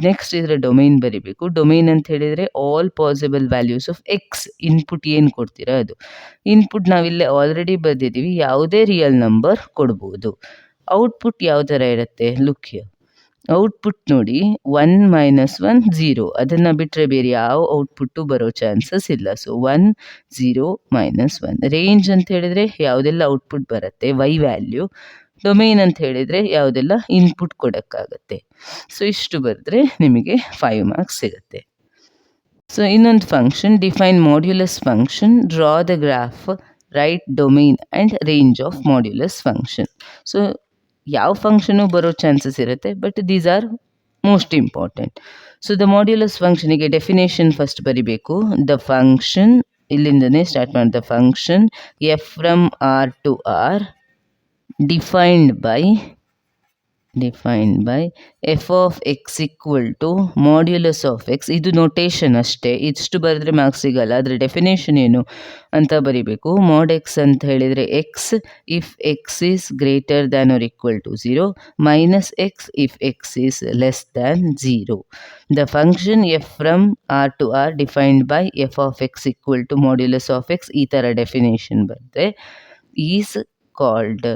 ನೆಕ್ಸ್ಟ್ ಇದರ ಡೊಮೈನ್ ಬರಿಬೇಕು. ಡೊಮೈನ್ ಅಂತ ಹೇಳಿದರೆ all possible values of X. Input ಏನು ಕೊಡ್ತೀರಾ ಅದು. ಇನ್ಪುಟ್ ನಾವಿಲ್ಲೇ ಆಲ್ರೆಡಿ ಬರೆದಿದ್ದೀವಿ, ಯಾವುದೇ ರಿಯಲ್ ನಂಬರ್ ಕೊಡ್ಬೋದು. ಔಟ್ಪುಟ್ ಯಾವ ಥರ ಇರುತ್ತೆ, ಲುಕ್ ಹಿಯರ್. ಔಟ್ಪುಟ್ ನೋಡಿ 1 -1 0, ಅದನ್ನು ಬಿಟ್ಟರೆ ಬೇರೆ ಯಾವ ಔಟ್ಪುಟ್ಟು ಬರೋ ಚಾನ್ಸಸ್ ಇಲ್ಲ. ಸೊ 1 0 -1. ರೇಂಜ್ ಅಂತ ಹೇಳಿದರೆ ಯಾವುದೆಲ್ಲ ಔಟ್ಪುಟ್ ಬರುತ್ತೆ ವೈ ವ್ಯಾಲ್ಯೂ. ಡೊಮೈನ್ ಅಂತ ಹೇಳಿದರೆ ಯಾವುದೆಲ್ಲ ಇನ್ಪುಟ್ ಕೊಡೋಕ್ಕಾಗತ್ತೆ. ಸೊ ಇಷ್ಟು ಬರೆದ್ರೆ ನಿಮಗೆ 5 ಮಾರ್ಕ್ಸ್ ಸಿಗುತ್ತೆ. ಸೊ ಇನ್ನೊಂದು function, define modulus function, draw the graph, write domain and range of modulus function. So ಯಾವ ಫಂಕ್ಷನು ಬರೋ ಚಾನ್ಸಸ್ ಇರುತ್ತೆ, but these are most important. So the modulus ಫಂಕ್ಷನಿಗೆ ಡೆಫಿನೇಷನ್ ಫಸ್ಟ್ ಬರಿಬೇಕು. ದ ಫಂಕ್ಷನ್, ಇಲ್ಲಿಂದನೇ start ಮಾಡಿ. The function f from R to R defined by f of x equal to modulus of x. ಇದು notation ಅಷ್ಟೇ, ಇಷ್ಟು ಬರೆದ್ರೆ marks ಸಿಗಲ್ಲ. ಅದರ ಡೆಫಿನೇಷನ್ ಏನು ಅಂತ ಬರಿಬೇಕು. ಮಾಡ್ ಎಕ್ಸ್ ಅಂತ ಹೇಳಿದರೆ x if x is greater than or equal to 0, minus x if x is less than 0. The function f from R to R defined by f of x equal to modulus of x, ಈ ಥರ definition ಬರೆದ್ರೆ is called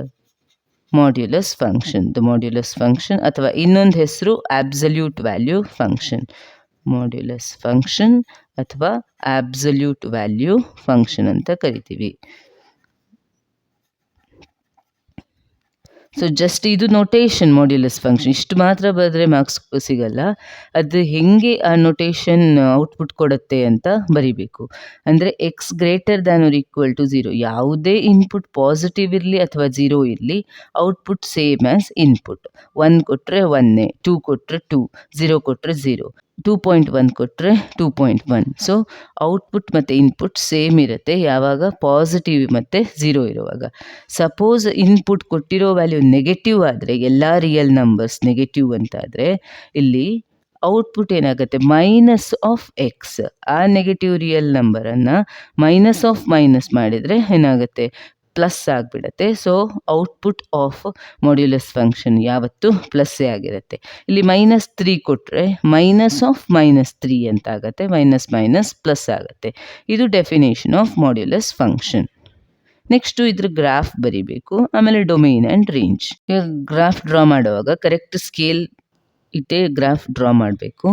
modulus function. The modulus function, ಅಥವಾ ಇನ್ನೊಂದು ಹೆಸರು absolute value function. Modulus function ಅಥವಾ absolute value function ಅಂತ ಕರಿತೀವಿ. So just ಇದು ನೊಟೇಷನ್ ಮಾಡ್ಯುಲಸ್ ಫಂಕ್ಷನ್, ಇಷ್ಟು ಮಾತ್ರ ಬರೆದ್ರೆ ಮಾರ್ಕ್ಸ್ ಸಿಗಲ್ಲ. ಅದು ಹೆಂಗೆ ಆ ನೊಟೇಷನ್ ಔಟ್ಪುಟ್ ಕೊಡುತ್ತೆ ಅಂತ ಬರಿಬೇಕು. ಅಂದರೆ x greater than or equal to 0, ಯಾವುದೇ ಇನ್ಪುಟ್ ಪಾಸಿಟಿವ್ ಇರಲಿ ಅಥವಾ 0 ಇರಲಿ, ಔಟ್ಪುಟ್ ಸೇಮ್ ಆ್ಯಸ್ ಇನ್ಪುಟ್. 1 ಕೊಟ್ಟರೆ 1, 2 ಕೊಟ್ಟರೆ 2, 0 ಕೊಟ್ಟರೆ 0, 2.1 ಕೊಟ್ಟರೆ 2.1. ಸೊ ಔಟ್ಪುಟ್ ಮತ್ತು ಇನ್ಪುಟ್ ಸೇಮ್ ಇರುತ್ತೆ ಯಾವಾಗ ಪಾಸಿಟಿವ್ ಮತ್ತು 0 ಇರುವಾಗ. ಸಪೋಸ್ ಇನ್ಪುಟ್ ಕೊಟ್ಟಿರೋ ವ್ಯಾಲ್ಯೂ ನೆಗೆಟಿವ್ ಆದರೆ, ಎಲ್ಲ ರಿಯಲ್ ನಂಬರ್ಸ್ ನೆಗೆಟಿವ್ ಅಂತಾದರೆ ಇಲ್ಲಿ ಔಟ್ಪುಟ್ ಏನಾಗುತ್ತೆ, ಮೈನಸ್ ಆಫ್ ಎಕ್ಸ್. ಆ ನೆಗೆಟಿವ್ ರಿಯಲ್ ನಂಬರನ್ನು ಮೈನಸ್ ಆಫ್ ಮೈನಸ್ ಮಾಡಿದರೆ ಏನಾಗುತ್ತೆ, ಪ್ಲಸ್ ಆಗಿಬಿಡುತ್ತೆ. So output of modulus function ಯಾವತ್ತು ಪ್ಲಸ್ಸೇ ಆಗಿರುತ್ತೆ. ಇಲ್ಲಿ -3 ಕೊಟ್ಟರೆ ಮೈನಸ್ ಆಫ್ -3 ಅಂತ ಆಗುತ್ತೆ, ಮೈನಸ್ ಮೈನಸ್ ಪ್ಲಸ್ ಆಗುತ್ತೆ. ಇದು definition of modulus function. Next ಇದ್ರ ಗ್ರಾಫ್ ಬರಿಬೇಕು, ಆಮೇಲೆ ಡೊಮೈನ್ ಆ್ಯಂಡ್ ರೇಂಜ್. ಈಗ ಗ್ರಾಫ್ ಡ್ರಾ ಮಾಡುವಾಗ ಕರೆಕ್ಟ್ ಸ್ಕೇಲ್ ಇಟ್ಟೆ ಗ್ರಾಫ್ ಡ್ರಾ ಮಾಡಬೇಕು.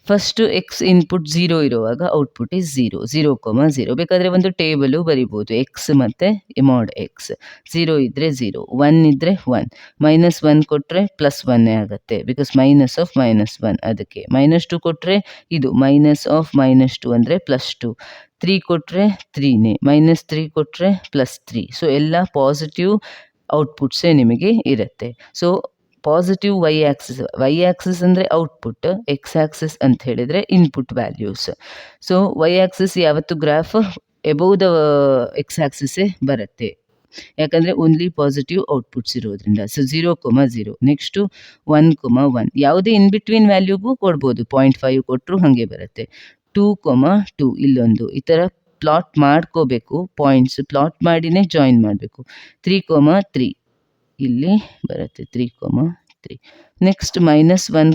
ಫಸ್ಟು ಎಕ್ಸ್ ಇನ್ಪುಟ್ 0 ಇರುವಾಗ ಔಟ್ಪುಟ್ ಈಸ್ 0, 0,0. ಬೇಕಾದರೆ ಒಂದು ಟೇಬಲು ಬರಿಬೋದು, ಎಕ್ಸ್ ಮತ್ತು ಮಾಡ್ ಎಕ್ಸ್. 0 ಇದ್ದರೆ 0, 1 ಇದ್ದರೆ 1, -1 ಕೊಟ್ಟರೆ +1 ಆಗುತ್ತೆ, ಬಿಕಾಸ್ ಮೈನಸ್ ಆಫ್ -1. ಅದಕ್ಕೆ -2 ಕೊಟ್ಟರೆ ಇದು ಮೈನಸ್ ಆಫ್ -2 ಅಂದರೆ +2, 3 ಕೊಟ್ಟರೆ 3ನೇ, -3 ಕೊಟ್ಟರೆ +3. ಸೊ ಎಲ್ಲ ಪಾಸಿಟಿವ್ ಔಟ್ಪುಟ್ಸೇ ನಿಮಗೆ ಇರುತ್ತೆ. ಸೊ ಪಾಸಿಟಿವ್ ವೈ ಆ್ಯಕ್ಸಿಸ್ ಅಂದರೆ ಔಟ್ಪುಟ್, ಎಕ್ಸ್ ಆ್ಯಕ್ಸಿಸ್ ಅಂತ ಹೇಳಿದರೆ input values. So y axis ಯಾವತ್ತು ಗ್ರಾಫ್ ಎಬೋವ್ ದ ಎಕ್ಸ್ ಆ್ಯಕ್ಸಿಸ್ಸೇ ಬರುತ್ತೆ, ಯಾಕಂದರೆ ಓನ್ಲಿ ಪಾಸಿಟಿವ್ ಔಟ್ಪುಟ್ಸ್ ಇರೋದ್ರಿಂದ. ಸೊ 0,0. ನೆಕ್ಸ್ಟು 1,1, ಯಾವುದೇ ಇನ್ ಬಿಟ್ವೀನ್ ವ್ಯಾಲ್ಯೂಗೂ ಕೊಡ್ಬೋದು, 0.5 ಕೊಟ್ಟರು ಹಾಗೆ ಬರುತ್ತೆ. 2,2 ಇಲ್ಲೊಂದು, ಈ ಥರ ಪ್ಲಾಟ್ ಮಾಡ್ಕೋಬೇಕು. ಪಾಯಿಂಟ್ಸ್ ಪ್ಲಾಟ್ ಮಾಡಿನೇ ಜಾಯಿನ್ ಮಾಡಬೇಕು. 3,3 ಇಲ್ಲಿ ಬರುತ್ತೆ, 3,3. ನೆಕ್ಸ್ಟ್ -1,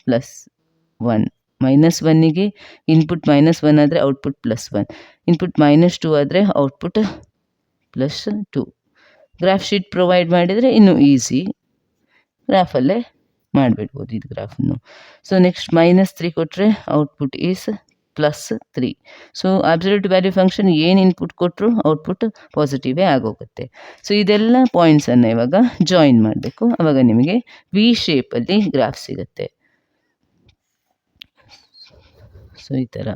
+1. -1ಗೆ ಇನ್ಪುಟ್ -1 ಆದರೆ ಔಟ್ಪುಟ್ +1, ಇನ್ಪುಟ್ -2 ಆದರೆ ಔಟ್ಪುಟ್ +2. ಗ್ರಾಫ್ ಶೀಟ್ ಪ್ರೊವೈಡ್ ಮಾಡಿದರೆ ಇನ್ನೂ ಈಸಿ, ಗ್ರಾಫಲ್ಲೇ ಮಾಡಿಬಿಡ್ಬೋದು ಇದು ಗ್ರಾಫನ್ನು. ಸೊ ನೆಕ್ಸ್ಟ್ -3 ಕೊಟ್ಟರೆ output is +3. So absolute value function ಏನು ಇನ್ಪುಟ್ ಕೊಟ್ಟರು ಔಟ್ಪುಟ್ ಪಾಸಿಟಿವೇ ಆಗೋಗುತ್ತೆ. ಸೊ ಇದೆಲ್ಲ ಪಾಯಿಂಟ್ಸನ್ನು ಇವಾಗ ಜಾಯಿನ್ ಮಾಡಬೇಕು, ಆವಾಗ ನಿಮಗೆ ವಿ ಶೇಪಲ್ಲಿ ಗ್ರಾಫ್ ಸಿಗುತ್ತೆ. ಸೊ ಈ ಥರ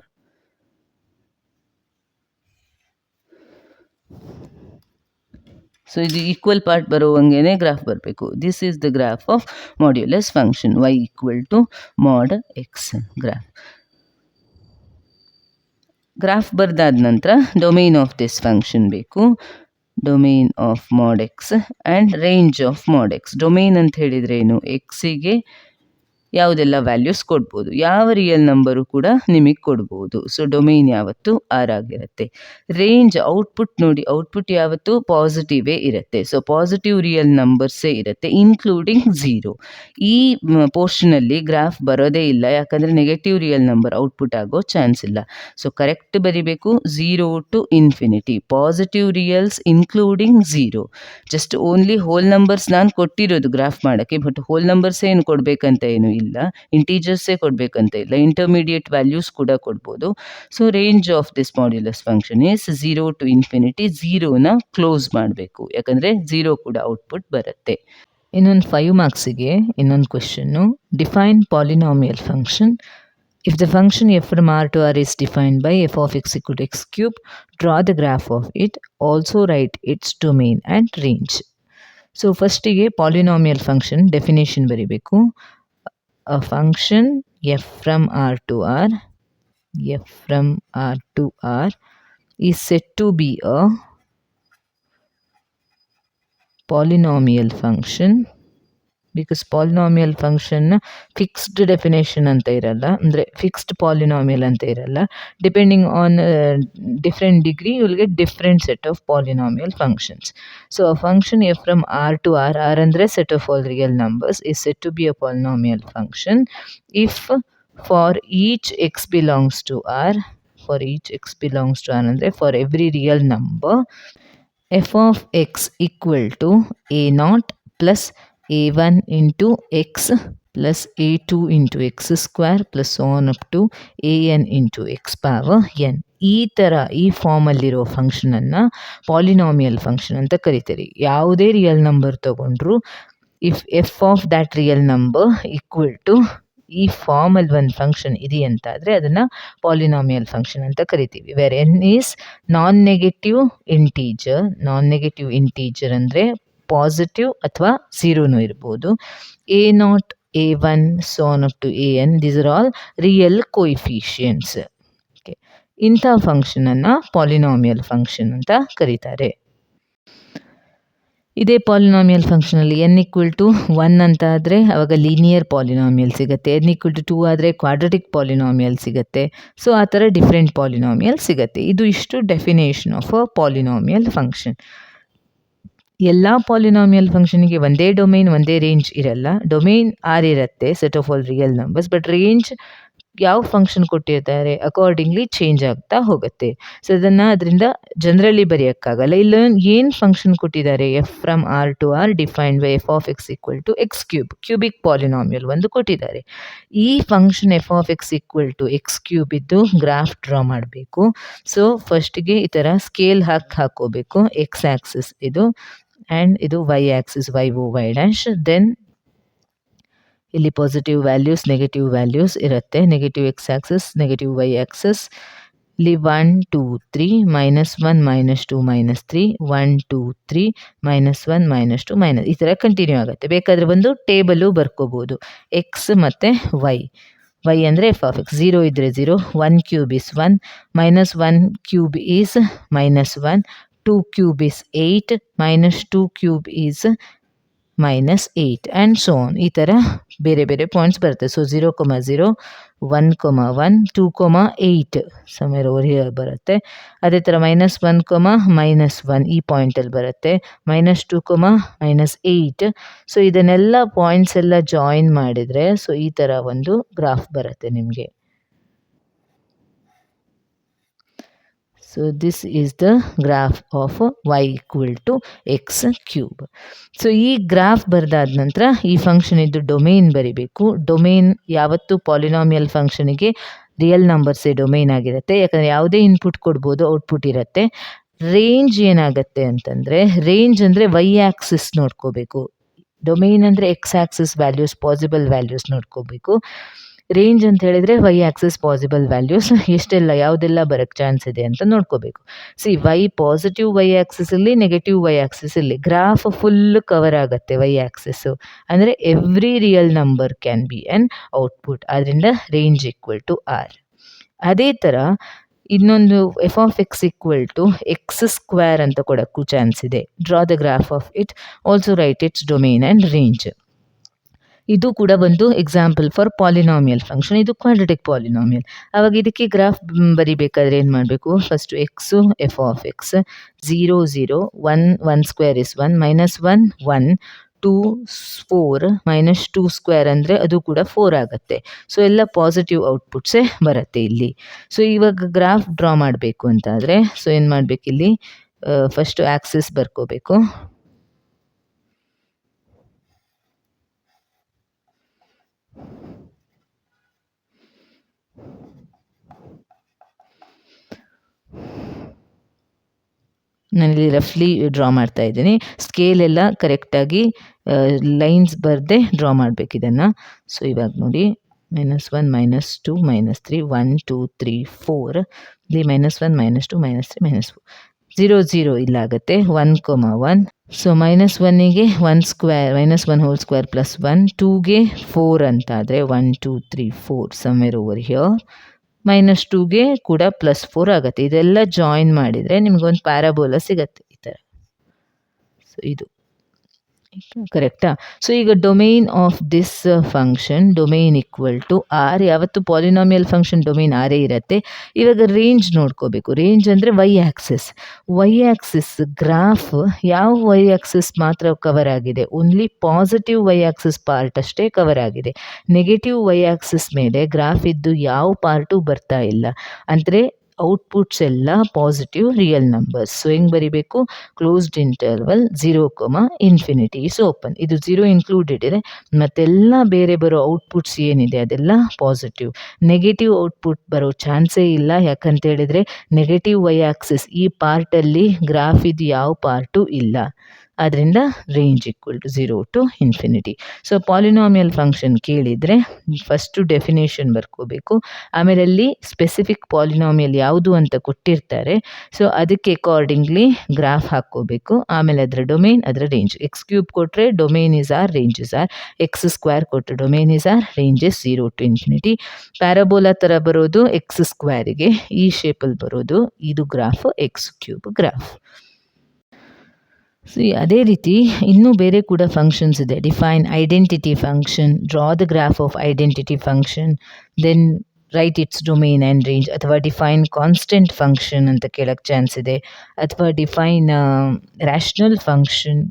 ಸೊ ಇದು ಈಕ್ವಲ್ ಪಾರ್ಟ್ ಬರುವಂಗೆ ಗ್ರಾಫ್ ಬರಬೇಕು. This is the graph of modulus function y = mod x graph. Graph ಬರೆದಾದ ನಂತರ ಡೊಮೈನ್ ಆಫ್ ದಿಸ್ ಫಂಕ್ಷನ್ ಬೇಕು. Domain of mod x and range of mod x. Domain ಅಂತ ಹೇಳಿದರೆ ಏನು, ಎಕ್ಸಿಗೆ ಯಾವುದೆಲ್ಲ ವ್ಯಾಲ್ಯೂಸ್ ಕೊಡ್ಬೋದು, ಯಾವ ರಿಯಲ್ ನಂಬರು ಕೂಡ ನಿಮಗೆ ಕೊಡ್ಬೋದು. ಸೊ ಡೊಮೈನ್ ಯಾವತ್ತು R ಆಗಿರುತ್ತೆ. ರೇಂಜ್ ಔಟ್ಪುಟ್ ನೋಡಿ, ಔಟ್ಪುಟ್ ಯಾವತ್ತು ಪಾಸಿಟಿವೇ ಇರುತ್ತೆ. ಸೊ ಪಾಸಿಟಿವ್ ರಿಯಲ್ ನಂಬರ್ಸೇ ಇರುತ್ತೆ, ಇನ್ಕ್ಲೂಡಿಂಗ್ 0. ಈ ಪೋರ್ಷನಲ್ಲಿ ಗ್ರಾಫ್ ಬರೋದೇ ಇಲ್ಲ, ಯಾಕಂದರೆ ನೆಗೆಟಿವ್ ರಿಯಲ್ ನಂಬರ್ ಔಟ್ಪುಟ್ ಆಗೋ ಚಾನ್ಸ್ ಇಲ್ಲ. ಸೊ ಕರೆಕ್ಟ್ ಬರಿಬೇಕು, 0 to ∞, positive reels including 0. Just only hole numbers ನಾನು ಕೊಟ್ಟಿರೋದು ಗ್ರಾಫ್ ಮಾಡೋಕ್ಕೆ, ಬಟ್ ಹೋಲ್ ನಂಬರ್ಸ್ ಏನು ಕೊಡಬೇಕಂತ ಏನು ಇಲ್ಲ, ಇಂಟೀಜರ್ಸೇ ಕೊಡಬೇಕಂತ ಇಲ್ಲ, ಇಂಟರ್ಮೀಡಿಯೇಟ್ ವ್ಯಾಲ್ಯೂಸ್ ಕೂಡ ಕೊಡ್ಬೋದು. So range of this modulus function is 0 to ∞. 0ನ ಕ್ಲೋಸ್ ಮಾಡಬೇಕು, ಯಾಕಂದರೆ 0 ಕೂಡ ಔಟ್ಪುಟ್ ಬರುತ್ತೆ. ಇನ್ನೊಂದು 5 ಮಾರ್ಕ್ಸಿಗೆ ಇನ್ನೊಂದು question, define polynomial function. If the function f from R to R is defined by f of x = x³, draw the graph of it. Also write its domain and range. So ಫಸ್ಟಿಗೆ polynomial function definition ಬರಿಬೇಕು. A function f from R to R is said to be a polynomial function, because polynomial function fixed definition ಅಂತ ಇರಲ್ಲ, ಅಂದರೆ fixed polynomial ಅಂತ ಇರಲ್ಲ. Depending on different degree you will get different set of polynomial functions. So a function f from R to R, R ಅಂದರೆ set of all real numbers, is said to be a polynomial function if for each x belongs to R, ಅಂದರೆ for every real number, f of x equal to a naught plus a1 into x plus a2 into x square plus so on up to an into x power n. ಈ ಥರ ಈ ಫಾರ್ಮಲ್ಲಿರೋ ಫಂಕ್ಷನನ್ನು polynomial function ಅಂತ ಕರಿತೀರಿ. ಯಾವುದೇ real number ತಗೊಂಡ್ರು if f of that real number equal to ಈ ಫಾರ್ಮಲ್ಲಿ ಒಂದು ಫಂಕ್ಷನ್ ಇದೆಯಂತಾದರೆ ಅದನ್ನು ಪಾಲಿನಾಮಿಯಲ್ ಫಂಕ್ಷನ್ ಅಂತ ಕರಿತೀವಿ. Where n is non negative integer ಅಂದರೆ ಪಾಸಿಟಿವ್ ಅಥವಾ ಝೀರೋನೂ ಇರ್ಬೋದು. A naught, a1 so on up to an, these are all real coefficients. Okay, ಇಂಥ ಫಂಕ್ಷನನ್ನು ಪಾಲಿನಾಮಿಯಲ್ ಫಂಕ್ಷನ್ ಅಂತ ಕರೀತಾರೆ. ಇದೇ ಪಾಲಿನಾಮಿಯಲ್ ಫಂಕ್ಷನಲ್ಲಿ n ಈಕ್ವಲ್ ಟು 1 ಅಂತ ಆದರೆ ಆವಾಗ ಲೀನಿಯರ್ ಪಾಲಿನಾಮಿಯಲ್ ಸಿಗುತ್ತೆ, n ಈಕ್ವಲ್ ಟು 2 ಆದರೆ ಕ್ವಾಡ್ರಟಿಕ್ ಪಾಲಿನಾಮಿಯಲ್ ಸಿಗುತ್ತೆ. ಸೊ ಆ ಥರ ಡಿಫ್ರೆಂಟ್ ಪಾಲಿನಾಮಿಯಲ್ ಸಿಗುತ್ತೆ. ಇದು ಇಷ್ಟು definition of a polynomial function. ಎಲ್ಲ ಪಾಲಿನಾಮಿಯಲ್ ಫಂಕ್ಷನ್ಗೆ ಒಂದೇ ಡೊಮೈನ್ ಒಂದೇ ರೇಂಜ್ ಇರಲ್ಲ. ಡೊಮೈನ್ ಆರ್ ಇರುತ್ತೆ, set of all real numbers, but range ಯಾವ ಫಂಕ್ಷನ್ ಕೊಟ್ಟಿರ್ತಾರೆ ಅಕಾರ್ಡಿಂಗ್ಲಿ ಚೇಂಜ್ ಆಗ್ತಾ ಹೋಗುತ್ತೆ. ಸೊ ಅದರಿಂದ ಜನರಲಿ ಬರೆಯೋಕ್ಕಾಗಲ್ಲ. ಇಲ್ಲ ಏನು ಫಂಕ್ಷನ್ ಕೊಟ್ಟಿದ್ದಾರೆ, f from R to R defined by f of x equal to x cube, cubic polynomial ಒಂದು ಕೊಟ್ಟಿದ್ದಾರೆ. ಈ function f of x equal to x cube ಇದ್ದು ಗ್ರಾಫ್ ಡ್ರಾ ಮಾಡಬೇಕು. ಸೊ ಫಸ್ಟಿಗೆ ಈ ಥರ ಸ್ಕೇಲ್ ಹಾಕೋಬೇಕು. ಎಕ್ಸ್ ಆ್ಯಕ್ಸಿಸ್ ಇದು ಆ್ಯಂಡ್ ಇದು y axis, y O y dash. Then ಇಲ್ಲಿ ಪಾಸಿಟಿವ್ ವ್ಯಾಲ್ಯೂಸ್, ನೆಗೆಟಿವ್ ವ್ಯಾಲ್ಯೂಸ್ ಇರುತ್ತೆ. Negative x axis, negative y axis. ಇಲ್ಲಿ 1 2 3 -1 -2 -3 1 2 3 -1 -2 ಮೈನಸ್, ಈ ಥರ ಕಂಟಿನ್ಯೂ ಆಗುತ್ತೆ. ಬೇಕಾದರೆ ಒಂದು ಟೇಬಲು ಬರ್ಕೋಬೋದು. ಎಕ್ಸ್ ಮತ್ತು ವೈ ಅಂದರೆ ಎಫ್ ಆಫ್ ಎಕ್ಸ್. 0 ಇದ್ದರೆ 0, 1 cube is 1, -1 cube is -1, 2 cube is 8, -2 cube is -8 and so on. ಈ ಥರ ಬೇರೆ ಬೇರೆ ಪಾಯಿಂಟ್ಸ್ ಬರುತ್ತೆ. ಸೊ 0, 0, 1, 1, 2, 8 ಸಮೇರ್ ಓವರ್ ಹಿಯರ್ ಬರುತ್ತೆ. ಅದೇ ಥರ -1, -1 ಈ ಪಾಯಿಂಟಲ್ಲಿ ಬರುತ್ತೆ. -2, -8. ಸೊ ಇದನ್ನೆಲ್ಲ ಪಾಯಿಂಟ್ಸ್ ಎಲ್ಲ ಜಾಯಿನ್ ಮಾಡಿದರೆ ಸೊ ಈ ಥರ ಒಂದು ಗ್ರಾಫ್ ಬರುತ್ತೆ ನಿಮಗೆ. So this is the graph of y equal to x cube. So ಈ ಗ್ರಾಫ್ ಬರೆದಾದ ನಂತರ ಈ ಫಂಕ್ಷನ್ ಇದ್ದು ಡೊಮೇನ್ ಬರಿಬೇಕು. ಡೊಮೇನ್ ಯಾವತ್ತು ಪಾಲಿನಾಮಿಯಲ್ ಫಂಕ್ಷನಿಗೆ ರಿಯಲ್ ನಂಬರ್ಸೇ ಡೊಮೇನ್ ಆಗಿರುತ್ತೆ, ಯಾಕಂದರೆ ಯಾವುದೇ ಇನ್ಪುಟ್ ಕೊಡ್ಬೋದು, ಔಟ್ಪುಟ್ ಇರುತ್ತೆ. ರೇಂಜ್ ಏನಾಗುತ್ತೆ ಅಂತಂದರೆ, ರೇಂಜ್ ಅಂದರೆ ವೈ ಆ್ಯಕ್ಸಿಸ್ ನೋಡ್ಕೋಬೇಕು. ಡೊಮೇನ್ ಅಂದರೆ X Axis values, possible values ನೋಡ್ಕೋಬೇಕು. ರೇಂಜ್ ಅಂತ ಹೇಳಿದರೆ ವೈ ಆ್ಯಕ್ಸಿಸ್ ಪಾಸಿಬಲ್ ವ್ಯಾಲ್ಯೂಸ್ ಎಷ್ಟೆಲ್ಲ ಯಾವುದೆಲ್ಲ ಬರೋಕ್ಕೆ ಚಾನ್ಸ್ ಇದೆ ಅಂತ ನೋಡ್ಕೋಬೇಕು. ಸಿ ವೈ ಪಾಸಿಟಿವ್ ವೈ ಆ್ಯಕ್ಸಿಸಲ್ಲಿ, ನೆಗೆಟಿವ್ ವೈ ಆ್ಯಕ್ಸಿಸಲ್ಲಿ ಗ್ರಾಫ್ ಫುಲ್ ಕವರ್ ಆಗುತ್ತೆ. ವೈ ಆ್ಯಕ್ಸಿಸ್ಸು ಅಂದರೆ every real number can be an output. ಆದ್ದರಿಂದ ರೇಂಜ್ ಈಕ್ವಲ್ ಟು ಆರ್. ಅದೇ ಥರ ಇನ್ನೊಂದು f of x equal to X square ಅಂತ ಕೊಡೋಕ್ಕೂ ಚಾನ್ಸ್ ಇದೆ. Draw the graph of it, also write its domain and range. ಇದು ಕೂಡ ಒಂದು ಎಕ್ಸಾಂಪಲ್ ಫಾರ್ ಪಾಲಿನಾಮಿಯಲ್ ಫಂಕ್ಷನ್. ಇದು ಕ್ವಾಡ್ರಟಿಕ್ ಪಾಲಿನಾಮಿಯಲ್. ಆವಾಗ ಇದಕ್ಕೆ ಗ್ರಾಫ್ ಬರಿಬೇಕಾದ್ರೆ ಏನು ಮಾಡಬೇಕು, first x F of X 0 0 1 1 square is 1 -1 1 2 4 -2 square ಅಂದರೆ ಅದು ಕೂಡ 4 ಆಗುತ್ತೆ. ಸೊ ಎಲ್ಲ ಪಾಸಿಟಿವ್ ಔಟ್ಪುಟ್ಸೇ ಬರುತ್ತೆ ಇಲ್ಲಿ. ಸೊ ಇವಾಗ ಗ್ರಾಫ್ ಡ್ರಾ ಮಾಡಬೇಕು ಅಂತಾದರೆ ಸೊ ಏನು ಮಾಡಬೇಕು, ಇಲ್ಲಿ ಫಸ್ಟು ಆ್ಯಕ್ಸಿಸ್ ಬರ್ಕೋಬೇಕು. ನಾನಿಲ್ಲಿ ರಫ್ಲಿ ಡ್ರಾ ಮಾಡ್ತಾ ಇದ್ದೀನಿ. ಸ್ಕೇಲ್ ಎಲ್ಲ ಕರೆಕ್ಟಾಗಿ ಲೈನ್ಸ್ ಬರದೆ ಡ್ರಾ ಮಾಡಬೇಕು ಇದನ್ನು. ಸೊ ಇವಾಗ ನೋಡಿ, -1 -2 -3 1 2 3 4 ಇಲ್ಲಿ -1 -2 -3 -4 0 0 ಇಲ್ಲಾಗುತ್ತೆ. 1 1 ಸೊ -1ಗೆ 1 ಸ್ಕ್ವೇರ್ -1 ಹೋಲ್ ಸ್ಕ್ವೇರ್ ಪ್ಲಸ್ 1, 2ಗೆ 4 ಅಂತಾದರೆ 1 2 3 4 ಸಮ್ವೇರ್ ಓವರ್ ಹಿಯರ್. -2ಗೆ ಕೂಡ +4 ಆಗುತ್ತೆ. ಇದೆಲ್ಲ ಜಾಯಿನ್ ಮಾಡಿದರೆ ನಿಮಗೊಂದು ಪ್ಯಾರಾಬೋಲಾ ಸಿಗತ್ತೆ ಈ ಥರ. ಸೊ ಇದು ಕರೆಕ್ಟಾ? ಸೊ ಈಗ domain of this function domain equal to R. ಯಾವತ್ತು ಪಾಲಿನಾಮಿಯಲ್ ಫಂಕ್ಷನ್ ಡೊಮೈನ್ ಆರೇ ಇರುತ್ತೆ. ಇವಾಗ ರೇಂಜ್ ನೋಡ್ಕೋಬೇಕು. ರೇಂಜ್ ಅಂದರೆ y axis. Y axis graph ಯಾವ ವೈ ಆ್ಯಕ್ಸಿಸ್ ಮಾತ್ರ ಕವರ್ ಆಗಿದೆ? Only positive y axis part ಅಷ್ಟೇ ಕವರ್ ಆಗಿದೆ. ನೆಗೆಟಿವ್ ವೈ ಆ್ಯಕ್ಸಿಸ್ ಮೇಲೆ ಗ್ರಾಫ್ ಇದ್ದು ಯಾವ ಪಾರ್ಟು ಬರ್ತಾ ಇಲ್ಲ. ಅಂದರೆ ಔಟ್ಪುಟ್ಸ್ ಎಲ್ಲ ಪಾಸಿಟಿವ್ ರಿಯಲ್ ನಂಬರ್ಸ್. ಸೊ ಹೆಂಗೆ ಬರಿಬೇಕು? Closed interval 0, is open. ಇದು 0 ಇನ್ಕ್ಲೂಡೆಡ್ ಇದೆ. ಮತ್ತೆಲ್ಲ ಬೇರೆ ಬರೋ ಔಟ್ಪುಟ್ಸ್ ಏನಿದೆ ಅದೆಲ್ಲ ಪಾಸಿಟಿವ್. ನೆಗೆಟಿವ್ ಔಟ್ಪುಟ್ ಬರೋ ಚಾನ್ಸೇ ಇಲ್ಲ. ಯಾಕಂತೇಳಿದರೆ ನೆಗೆಟಿವ್ ವೈ ಆಕ್ಸಿಸ್ ಈ ಪಾರ್ಟಲ್ಲಿ ಗ್ರಾಫ್ ಇದು ಯಾವ ಪಾರ್ಟು ಇಲ್ಲ. ಆದ್ದರಿಂದ range equal to 0 to ∞. So polynomial function ಕೇಳಿದರೆ ಫಸ್ಟು ಡೆಫಿನೇಷನ್ ಬರ್ಕೋಬೇಕು. ಆಮೇಲೆ ಅಲ್ಲಿ ಸ್ಪೆಸಿಫಿಕ್ ಪಾಲಿನಾಮಿಯಲ್ ಯಾವುದು ಅಂತ ಕೊಟ್ಟಿರ್ತಾರೆ. ಸೊ ಅದಕ್ಕೆ ಅಕಾರ್ಡಿಂಗ್ಲಿ ಗ್ರಾಫ್ ಹಾಕ್ಕೋಬೇಕು. ಆಮೇಲೆ ಅದರ ಡೊಮೈನ್, ಅದರ ರೇಂಜ್. x³ ಕೊಟ್ಟರೆ domain is R, range is R. x² ಕೊಟ್ಟರೆ domain is R, range is 0 to ∞. Parabola ಥರ ಬರೋದು x²ಗೆ ಈ ಶೇಪಲ್ಲಿ ಬರೋದು. ಇದು ಗ್ರಾಫ್ x³ ಗ್ರಾಫ್. ಸೊ ಅದೇ ರೀತಿ ಇನ್ನೂ ಬೇರೆ ಕೂಡ ಫಂಕ್ಷನ್ಸ್ ಇದೆ. Define identity function, draw the graph of identity function, then write its domain and range, ಅಥವಾ ಡಿಫೈನ್ ಕಾನ್ಸ್ಟೆಂಟ್ ಫಂಕ್ಷನ್ ಅಂತ ಕೇಳೋಕ್ಕೆ ಚಾನ್ಸ್ ಇದೆ, ಅಥವಾ define rational function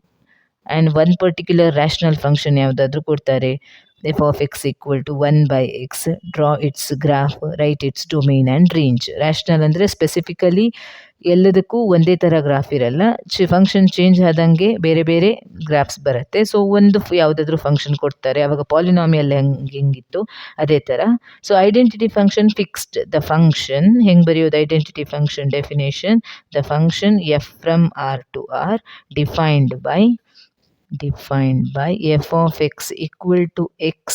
and one particular rational function ಯಾವುದಾದ್ರೂ ಕೊಡ್ತಾರೆ. f(x) = 1/x, draw its graph, write its domain and range. Rational ಅಂದರೆ specifically ಎಲ್ಲದಕ್ಕೂ ಒಂದೇ ಥರ ಗ್ರಾಫ್ ಇರಲ್ಲ. ಫಂಕ್ಷನ್ ಚೇಂಜ್ ಆದಂಗೆ ಬೇರೆ ಬೇರೆ ಗ್ರಾಫ್ಸ್ ಬರುತ್ತೆ. ಸೊ ಒಂದು ಯಾವುದಾದ್ರೂ ಫಂಕ್ಷನ್ ಕೊಡ್ತಾರೆ, ಆವಾಗ ಪಾಲಿನಾಮಿಯಲ್ ಹೆಂಗಿತ್ತು ಅದೇ ಥರ. So identity function fixed. The function ಹೆಂಗೆ ಬರೆಯೋದು? Identity function definition: the function f from R to R defined by f(x) = x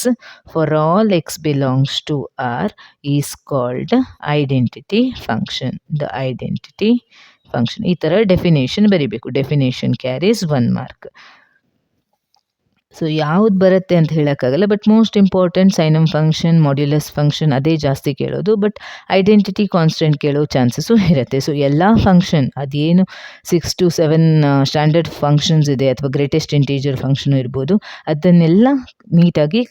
for all x belongs to R is called identity function. The identity function. ಈ ಥರ definition ಬರಿಬೇಕು. Definition carries 1 mark. So ಯಾವ್ದು ಬರುತ್ತೆ ಅಂತ ಹೇಳೋಕ್ಕಾಗಲ್ಲ. But most important signum function, modulus function ಅದೇ ಜಾಸ್ತಿ ಕೇಳೋದು. ಬಟ್ ಐಡೆಂಟಿಟಿ ಕಾನ್ಸ್ಟೆಂಟ್ ಕೇಳೋ ಚಾನ್ಸಸ್ಸು ಇರುತ್ತೆ. ಸೊ ಎಲ್ಲ ಫಂಕ್ಷನ್ ಅದೇನು 6 to 7 ಸ್ಟ್ಯಾಂಡರ್ಡ್ ಫಂಕ್ಷನ್ಸ್ ಇದೆ, ಅಥವಾ ಗ್ರೇಟೆಸ್ಟ್ ಇಂಟೀಜರ್ ಫಂಕ್ಷನು ಇರ್ಬೋದು, ಅದನ್ನೆಲ್ಲ ನೀಟಾಗಿ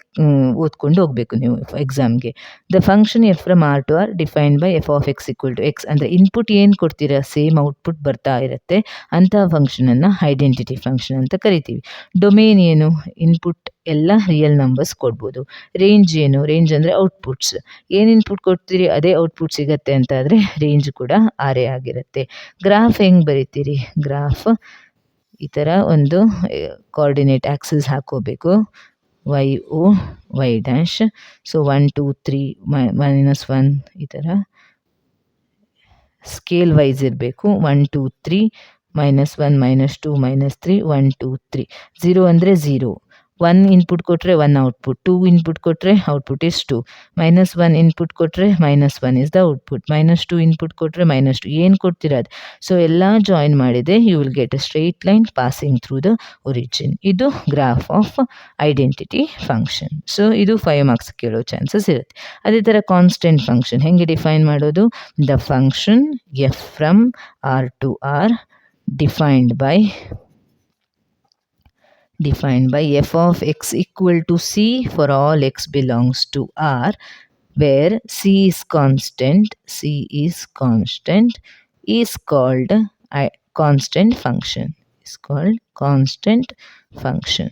ಓದ್ಕೊಂಡು ಹೋಗಬೇಕು ನೀವು ಎಕ್ಸಾಮ್ಗೆ. The function f from R to R defined by f(x) = x. ಅಂದರೆ ಇನ್ಪುಟ್ ಏನು ಕೊಡ್ತೀರಾ ಸೇಮ್ ಔಟ್ಪುಟ್ ಬರ್ತಾ ಇರುತ್ತೆ. ಅಂಥ ಫಂಕ್ಷನನ್ನು ಐಡೆಂಟಿಟಿ ಫಂಕ್ಷನ್ ಅಂತ ಕರಿತೀವಿ. ಡೊಮೇನ್ ಏನು? ಇನ್ಪುಟ್ ಎಲ್ಲ ರಿಯಲ್ ನಂಬರ್ಸ್ ಕೊಡ್ಬೋದು. ರೇಂಜ್ ಏನು? ರೇಂಜ್ ಅಂದರೆ ಔಟ್ಪುಟ್ಸ್. ಏನು ಇನ್ಪುಟ್ ಕೊಡ್ತೀರಿ ಅದೇ ಔಟ್ಪುಟ್ ಸಿಗತ್ತೆ ಅಂತಾದರೆ ರೇಂಜ್ ಕೂಡ ಆರೇ ಆಗಿರುತ್ತೆ. ಗ್ರಾಫ್ ಹೆಂಗೆ ಬರಿತೀರಿ? ಗ್ರಾಫ್ ಈ ಥರ ಒಂದು ಕೋಆರ್ಡಿನೇಟ್ ಆಕ್ಸಿಸ್ ಹಾಕೋಬೇಕು. y(o), y'. ಸೊ 1 2 3 -1 ಈ ಥರ ಸ್ಕೇಲ್ ವೈಸ್ ಇರಬೇಕು. 1 2 3 -1 -2 -3 1 2 3. 0 ಅಂದರೆ 0. 1 ಇನ್ಪುಟ್ ಕೊಟ್ಟರೆ 1 ಔಟ್ಪುಟ್, 2 ಇನ್ಪುಟ್ ಕೊಟ್ಟರೆ ಔಟ್ಪುಟ್ ಇಸ್ 2, -1 ಇನ್ಪುಟ್ ಕೊಟ್ಟರೆ -1 ಇಸ್ ದ ಔಟ್ಪುಟ್, -2 ಇನ್ಪುಟ್ ಕೊಟ್ಟರೆ -2. ಏನು ಕೊಡ್ತಿರೋದು? ಸೊ ಎಲ್ಲ ಜಾಯಿನ್ ಮಾಡಿದೆ you will get a straight line passing through the origin. ಇದು graph of identity function. So ಇದು 5 ಮಾರ್ಕ್ಸ್ ಕೇಳೋ ಚಾನ್ಸಸ್ ಇರುತ್ತೆ. ಅದೇ ಥರ ಕಾನ್ಸ್ಟೆಂಟ್ ಫಂಕ್ಷನ್ ಹೆಂಗೆ ಡಿಫೈನ್ ಮಾಡೋದು? The function f from R to R defined by f(x) = c for all x belongs to R, where c is constant, is called constant function.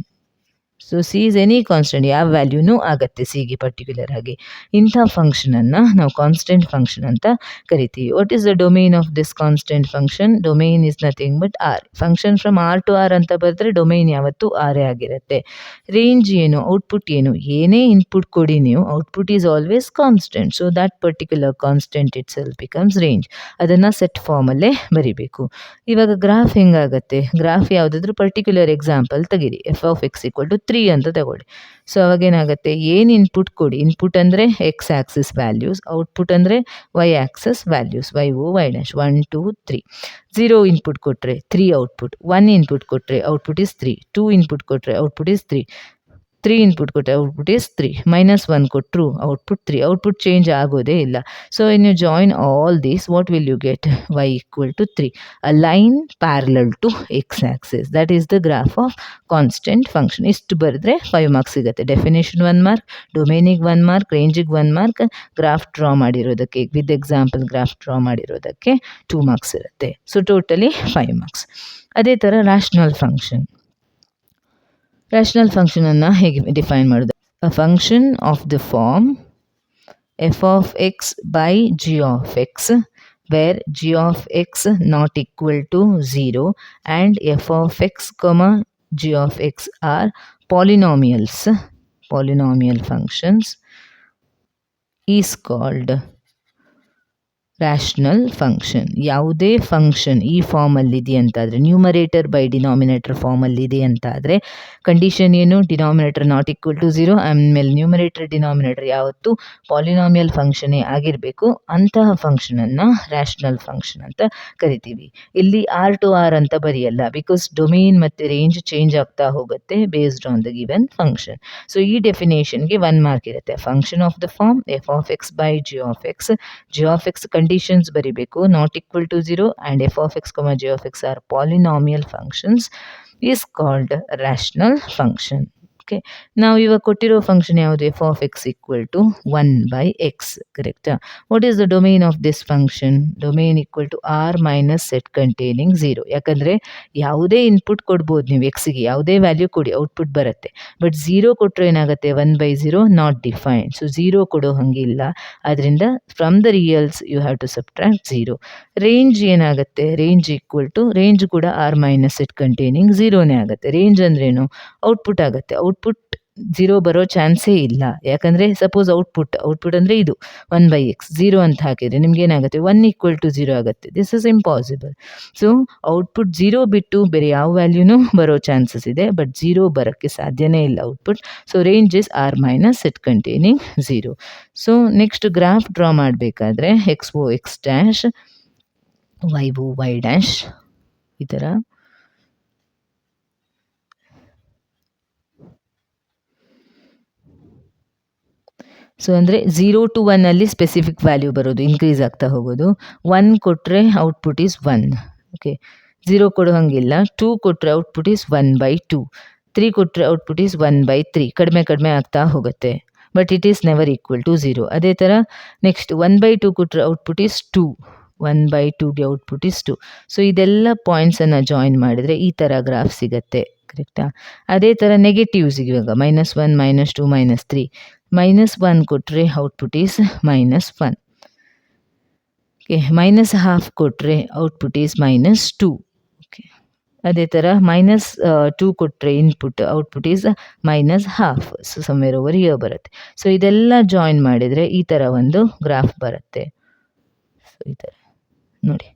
So C is any constant, ಯಾವ ವ್ಯಾಲ್ಯೂನೂ ಆಗುತ್ತೆ ಸಿಗೆ particular ಆಗಿ. ಇಂಥ ಫಂಕ್ಷನನ್ನು ನಾವು constant function ಅಂತ ಕರಿತೀವಿ. What is the domain of this constant function? Domain is nothing but R. Function from R to R ಅಂತ ಬರೆದ್ರೆ ಡೊಮೈನ್ ಯಾವತ್ತೂ ಆರೇ ಆಗಿರುತ್ತೆ. ರೇಂಜ್ ಏನು? ಔಟ್ಪುಟ್ ಏನು? ಏನೇ ಇನ್ಪುಟ್ ಕೊಡಿ ನೀವು, output is always constant. So that particular constant it self becomes range. ಅದನ್ನು ಸೆಟ್ ಫಾರ್ಮಲ್ಲೇ ಬರಿಬೇಕು. ಇವಾಗ ಗ್ರಾಫ್ ಹೆಂಗಾಗುತ್ತೆ? ಗ್ರಾಫ್ ಯಾವುದಾದ್ರೂ ಪರ್ಟಿಕ್ಯುಲರ್ ಎಕ್ಸಾಂಪಲ್ ತೆಗೀರಿ. f(x) = 3 3 ಅಂತ ತಗೊಳ್ಳಿ. ಸೊ ಅವಾಗೇನಾಗುತ್ತೆ, ಏನು ಇನ್ಪುಟ್ ಕೊಡಿ, ಇನ್ಪುಟ್ ಅಂದರೆ ಎಕ್ಸ್ ಆಕ್ಸಿಸ್ ವ್ಯಾಲ್ಯೂಸ್, ಔಟ್ಪುಟ್ ಅಂದರೆ y axis values, y O y dash 1 2 3. 0 input ಕೊಟ್ಟರೆ 3 ಔಟ್ಪುಟ್, 1 ಇನ್ಪುಟ್ ಕೊಟ್ಟರೆ ಔಟ್ಪುಟ್ ಇಸ್ 3, 2 ಇನ್ಪುಟ್ ಕೊಟ್ಟರೆ ಔಟ್ಪುಟ್ ಇಸ್ 3, 3 ಇನ್ಪುಟ್ ಕೊಟ್ಟರೆ ಔಟ್ಪುಟ್ ಇಸ್ 3, -1 ಕೊಟ್ಟರು ಔಟ್ಪುಟ್ 3, ಔಟ್ಪುಟ್ ಚೇಂಜ್ ಆಗೋದೇ ಇಲ್ಲ. So in you join all these, what will you get? y equal to 3, a line parallel to x axis. That is the graph of constant function. ಇಷ್ಟು ಬರೆದ್ರೆ 5 marks ಸಿಗುತ್ತೆ. Definition 1 mark, ಡೊಮೇನಿಗೆ 1 mark, ರೇಂಜಿಗೆ 1 mark, graph draw ಮಾಡಿರೋದಕ್ಕೆ with example graph draw ಮಾಡಿರೋದಕ್ಕೆ 2 marks ಇರುತ್ತೆ. So totally 5 marks. ಅದೇ ಥರ rational function. Rational ಫಂಕ್ಷನನ್ನು ಹೇಗೆ ಡಿಫೈನ್ ಮಾಡೋದು? A function of the form f of x by g of x, where g of x not equal to 0 and f of x comma g of x are polynomials, polynomial functions, is called rational function. ಯಾವುದೇ function ಈ ಫಾರ್ಮಲ್ಲಿದೆ ಅಂತಾದರೆ, numerator by denominator ಫಾರ್ಮಲ್ಲಿದೆ ಅಂತಾದರೆ, condition ಏನು? Denominator not equal to 0, ಆಮೇಲೆ numerator denominator ಯಾವತ್ತು polynomial ಫಂಕ್ಷನೇ ಆಗಿರಬೇಕು. ಅಂತಹ ಫಂಕ್ಷನನ್ನು rational function ಅಂತ ಕರಿತೀವಿ. ಇಲ್ಲಿ ಆರ್ ಟು ಆರ್ ಅಂತ ಬರೆಯಲ್ಲ, ಬಿಕಾಸ್ ಡೊಮೇನ್ ಮತ್ತು ರೇಂಜ್ ಚೇಂಜ್ ಆಗ್ತಾ ಹೋಗುತ್ತೆ based on the given function. So ಈ ಡೆಫಿನೇಷನ್ಗೆ 1 ಮಾರ್ಕ್ ಇರುತ್ತೆ. Function of the form f of x by g of x, g of x conditions ಬರಿಬೇಕು, not equal to 0 and f of x g of x are polynomial functions, is called rational function. Okay, ನಾವು ಇವಾಗ ಕೊಟ್ಟಿರೋ function ಯಾವುದು? F of x equal to 1 by X, ಕರೆಕ್ಟಾ? What is the domain of this function? Domain equal to R minus set containing 0. ಯಾಕಂದರೆ ಯಾವುದೇ input ಕೊಡ್ಬೋದು ನೀವು, ಎಕ್ಸಿಗೆ ಯಾವುದೇ ವ್ಯಾಲ್ಯೂ ಕೊಡಿ ಔಟ್ಪುಟ್ ಬರುತ್ತೆ. ಬಟ್ 0 ಕೊಟ್ಟರೆ ಏನಾಗುತ್ತೆ? 1/0 ನಾಟ್ ಡಿಫೈನ್ಡ್. ಸೊ 0 ಕೊಡೋ ಹಂಗಿಲ್ಲ. ಅದರಿಂದ from the reals you have to subtract 0. Range ಏನಾಗುತ್ತೆ? ರೇಂಜ್ ಈಕ್ವಲ್ ಟು, ರೇಂಜ್ ಕೂಡ ಆರ್ ಮೈನಸ್ ಸೆಟ್ ಕಂಟೈನಿಂಗ್ 0ನೇ ಆಗುತ್ತೆ. ರೇಂಜ್ ಅಂದ್ರೇನು? ಔಟ್ಪುಟ್ ಆಗುತ್ತೆ. ಔಟ್ಪುಟ್ 0 ಬರೋ ಚಾನ್ಸೇ ಇಲ್ಲ. ಯಾಕಂದರೆ ಸಪೋಸ್ ಔಟ್ಪುಟ್ ಅಂದರೆ ಇದು 1/x, 0 ಅಂತ ಹಾಕಿದರೆ ನಿಮ್ಗೆ ಏನಾಗುತ್ತೆ? 1 ಈಕ್ವಲ್ ಟು 0 ಆಗುತ್ತೆ. This is impossible. So output 0 ಬಿಟ್ಟು ಬೇರೆ ಯಾವ ವ್ಯಾಲ್ಯೂನೂ ಬರೋ ಚಾನ್ಸಸ್ ಇದೆ, ಬಟ್ 0 ಬರೋಕ್ಕೆ ಸಾಧ್ಯನೇ ಇಲ್ಲ output. So range is R minus set containing 0. So next graph draw ಮಾಡಬೇಕಾದ್ರೆ x O x dash, y O y dash, ಈ ಥರ. ಸೊ ಅಂದರೆ 0 to 1 ಅಲ್ಲಿ ಸ್ಪೆಸಿಫಿಕ್ ವ್ಯಾಲ್ಯೂ ಬರೋದು, ಇನ್ಕ್ರೀಸ್ ಆಗ್ತಾ ಹೋಗೋದು. 1 ಕೊಟ್ಟರೆ ಔಟ್ಪುಟ್ ಈಸ್ 1. ಓಕೆ, 0 ಕೊಡೋ ಹಂಗಿಲ್ಲ. 2 ಕೊಟ್ಟರೆ ಔಟ್ಪುಟ್ ಈಸ್ 1/2. 3 ಕೊಟ್ಟರೆ ಔಟ್ಪುಟ್ ಈಸ್ 1/3. ಕಡಿಮೆ ಆಗ್ತಾ ಹೋಗುತ್ತೆ, but it is never equal to 0. ಅದೇ ಥರ ನೆಕ್ಸ್ಟ್ 1/2 ಕೊಟ್ಟರೆ ಔಟ್ಪುಟ್ ಈಸ್ 2. 1/2ಗೆ ಔಟ್ಪುಟ್ ಈಸ್ 2. ಸೊ ಇದೆಲ್ಲ ಪಾಯಿಂಟ್ಸನ್ನು ಜಾಯಿನ್ ಮಾಡಿದರೆ ಈ ಥರ ಗ್ರಾಫ್ ಸಿಗುತ್ತೆ, ಕರೆಕ್ಟಾ? ಅದೇ ಥರ ನೆಗೆಟಿವ್ಸಿಗೆ ಇವಾಗ -1 -2 -3, -1 ಕೊಟ್ಟರೆ ಔಟ್ಪುಟ್ ಈಸ್ -1. ಓಕೆ, -1/2 ಕೊಟ್ಟರೆ ಔಟ್ಪುಟ್ ಈಸ್ -2. ಓಕೆ, ಅದೇ ಥರ -2 ಕೊಟ್ಟರೆ input output is -1/2. So somewhere over here ಬರುತ್ತೆ. ಸೊ ಇದೆಲ್ಲ ಜಾಯಿನ್ ಮಾಡಿದರೆ ಈ ಥರ ಒಂದು ಗ್ರಾಫ್ ಬರುತ್ತೆ. ಸೊ ಈ ಥರ ನೋಡಿ,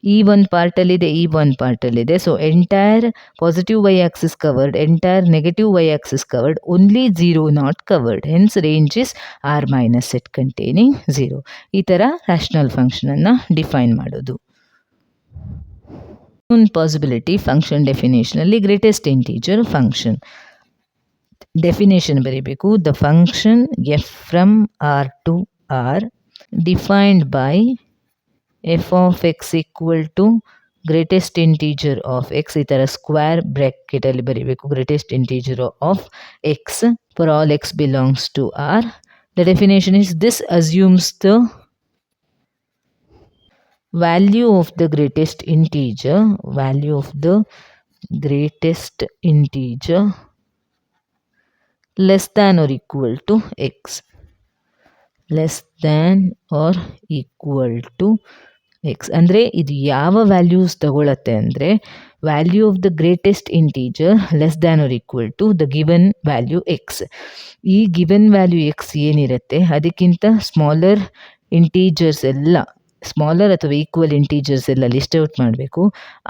ಈ ಒಂದು ಪಾರ್ಟಲ್ಲಿದೆ, ಈ ಒಂದು ಪಾರ್ಟಲ್ಲಿದೆ. So entire positive y axis covered, entire negative y axis covered, only 0 not covered. Hence range is R minus set containing 0. ಈ ಥರ ರ್ಯಾಷನಲ್ ಫಂಕ್ಷನನ್ನು ಡಿಫೈನ್ ಮಾಡೋದು. ಪಾಸಿಬಿಲಿಟಿ ಫಂಕ್ಷನ್ ಡೆಫಿನೇಷನಲ್ಲಿ ಗ್ರೇಟೆಸ್ಟ್ ಇಂಟೀಜರ್ ಫಂಕ್ಷನ್ ಡೆಫಿನೇಷನ್ ಬರೀಬೇಕು. The function f from R to R defined by f of x equal to greatest integer of x, ಈ ಥರ square ಬ್ರ್ಯಾಕೆಟಲ್ಲಿ ಬರೀಬೇಕು. Greatest integer of x for all x belongs to R. The definition is this assumes the value of the greatest integer less than or equal to x, less than or equal to x. ಅಂದರೆ ಇದು ಯಾವ values ತಗೊಳತ್ತೆ ಅಂದರೆ value of the greatest integer less than or equal to the given value x. ಈ given value x ಏನಿರುತ್ತೆ ಅದಕ್ಕಿಂತ smaller integers ಎಲ್ಲ smaller ಅಥವಾ ಈಕ್ವಲ್ ಇಂಟೀಜರ್ಸ್ ಎಲ್ಲ ಲಿಸ್ಟ್ ಔಟ್ ಮಾಡಬೇಕು.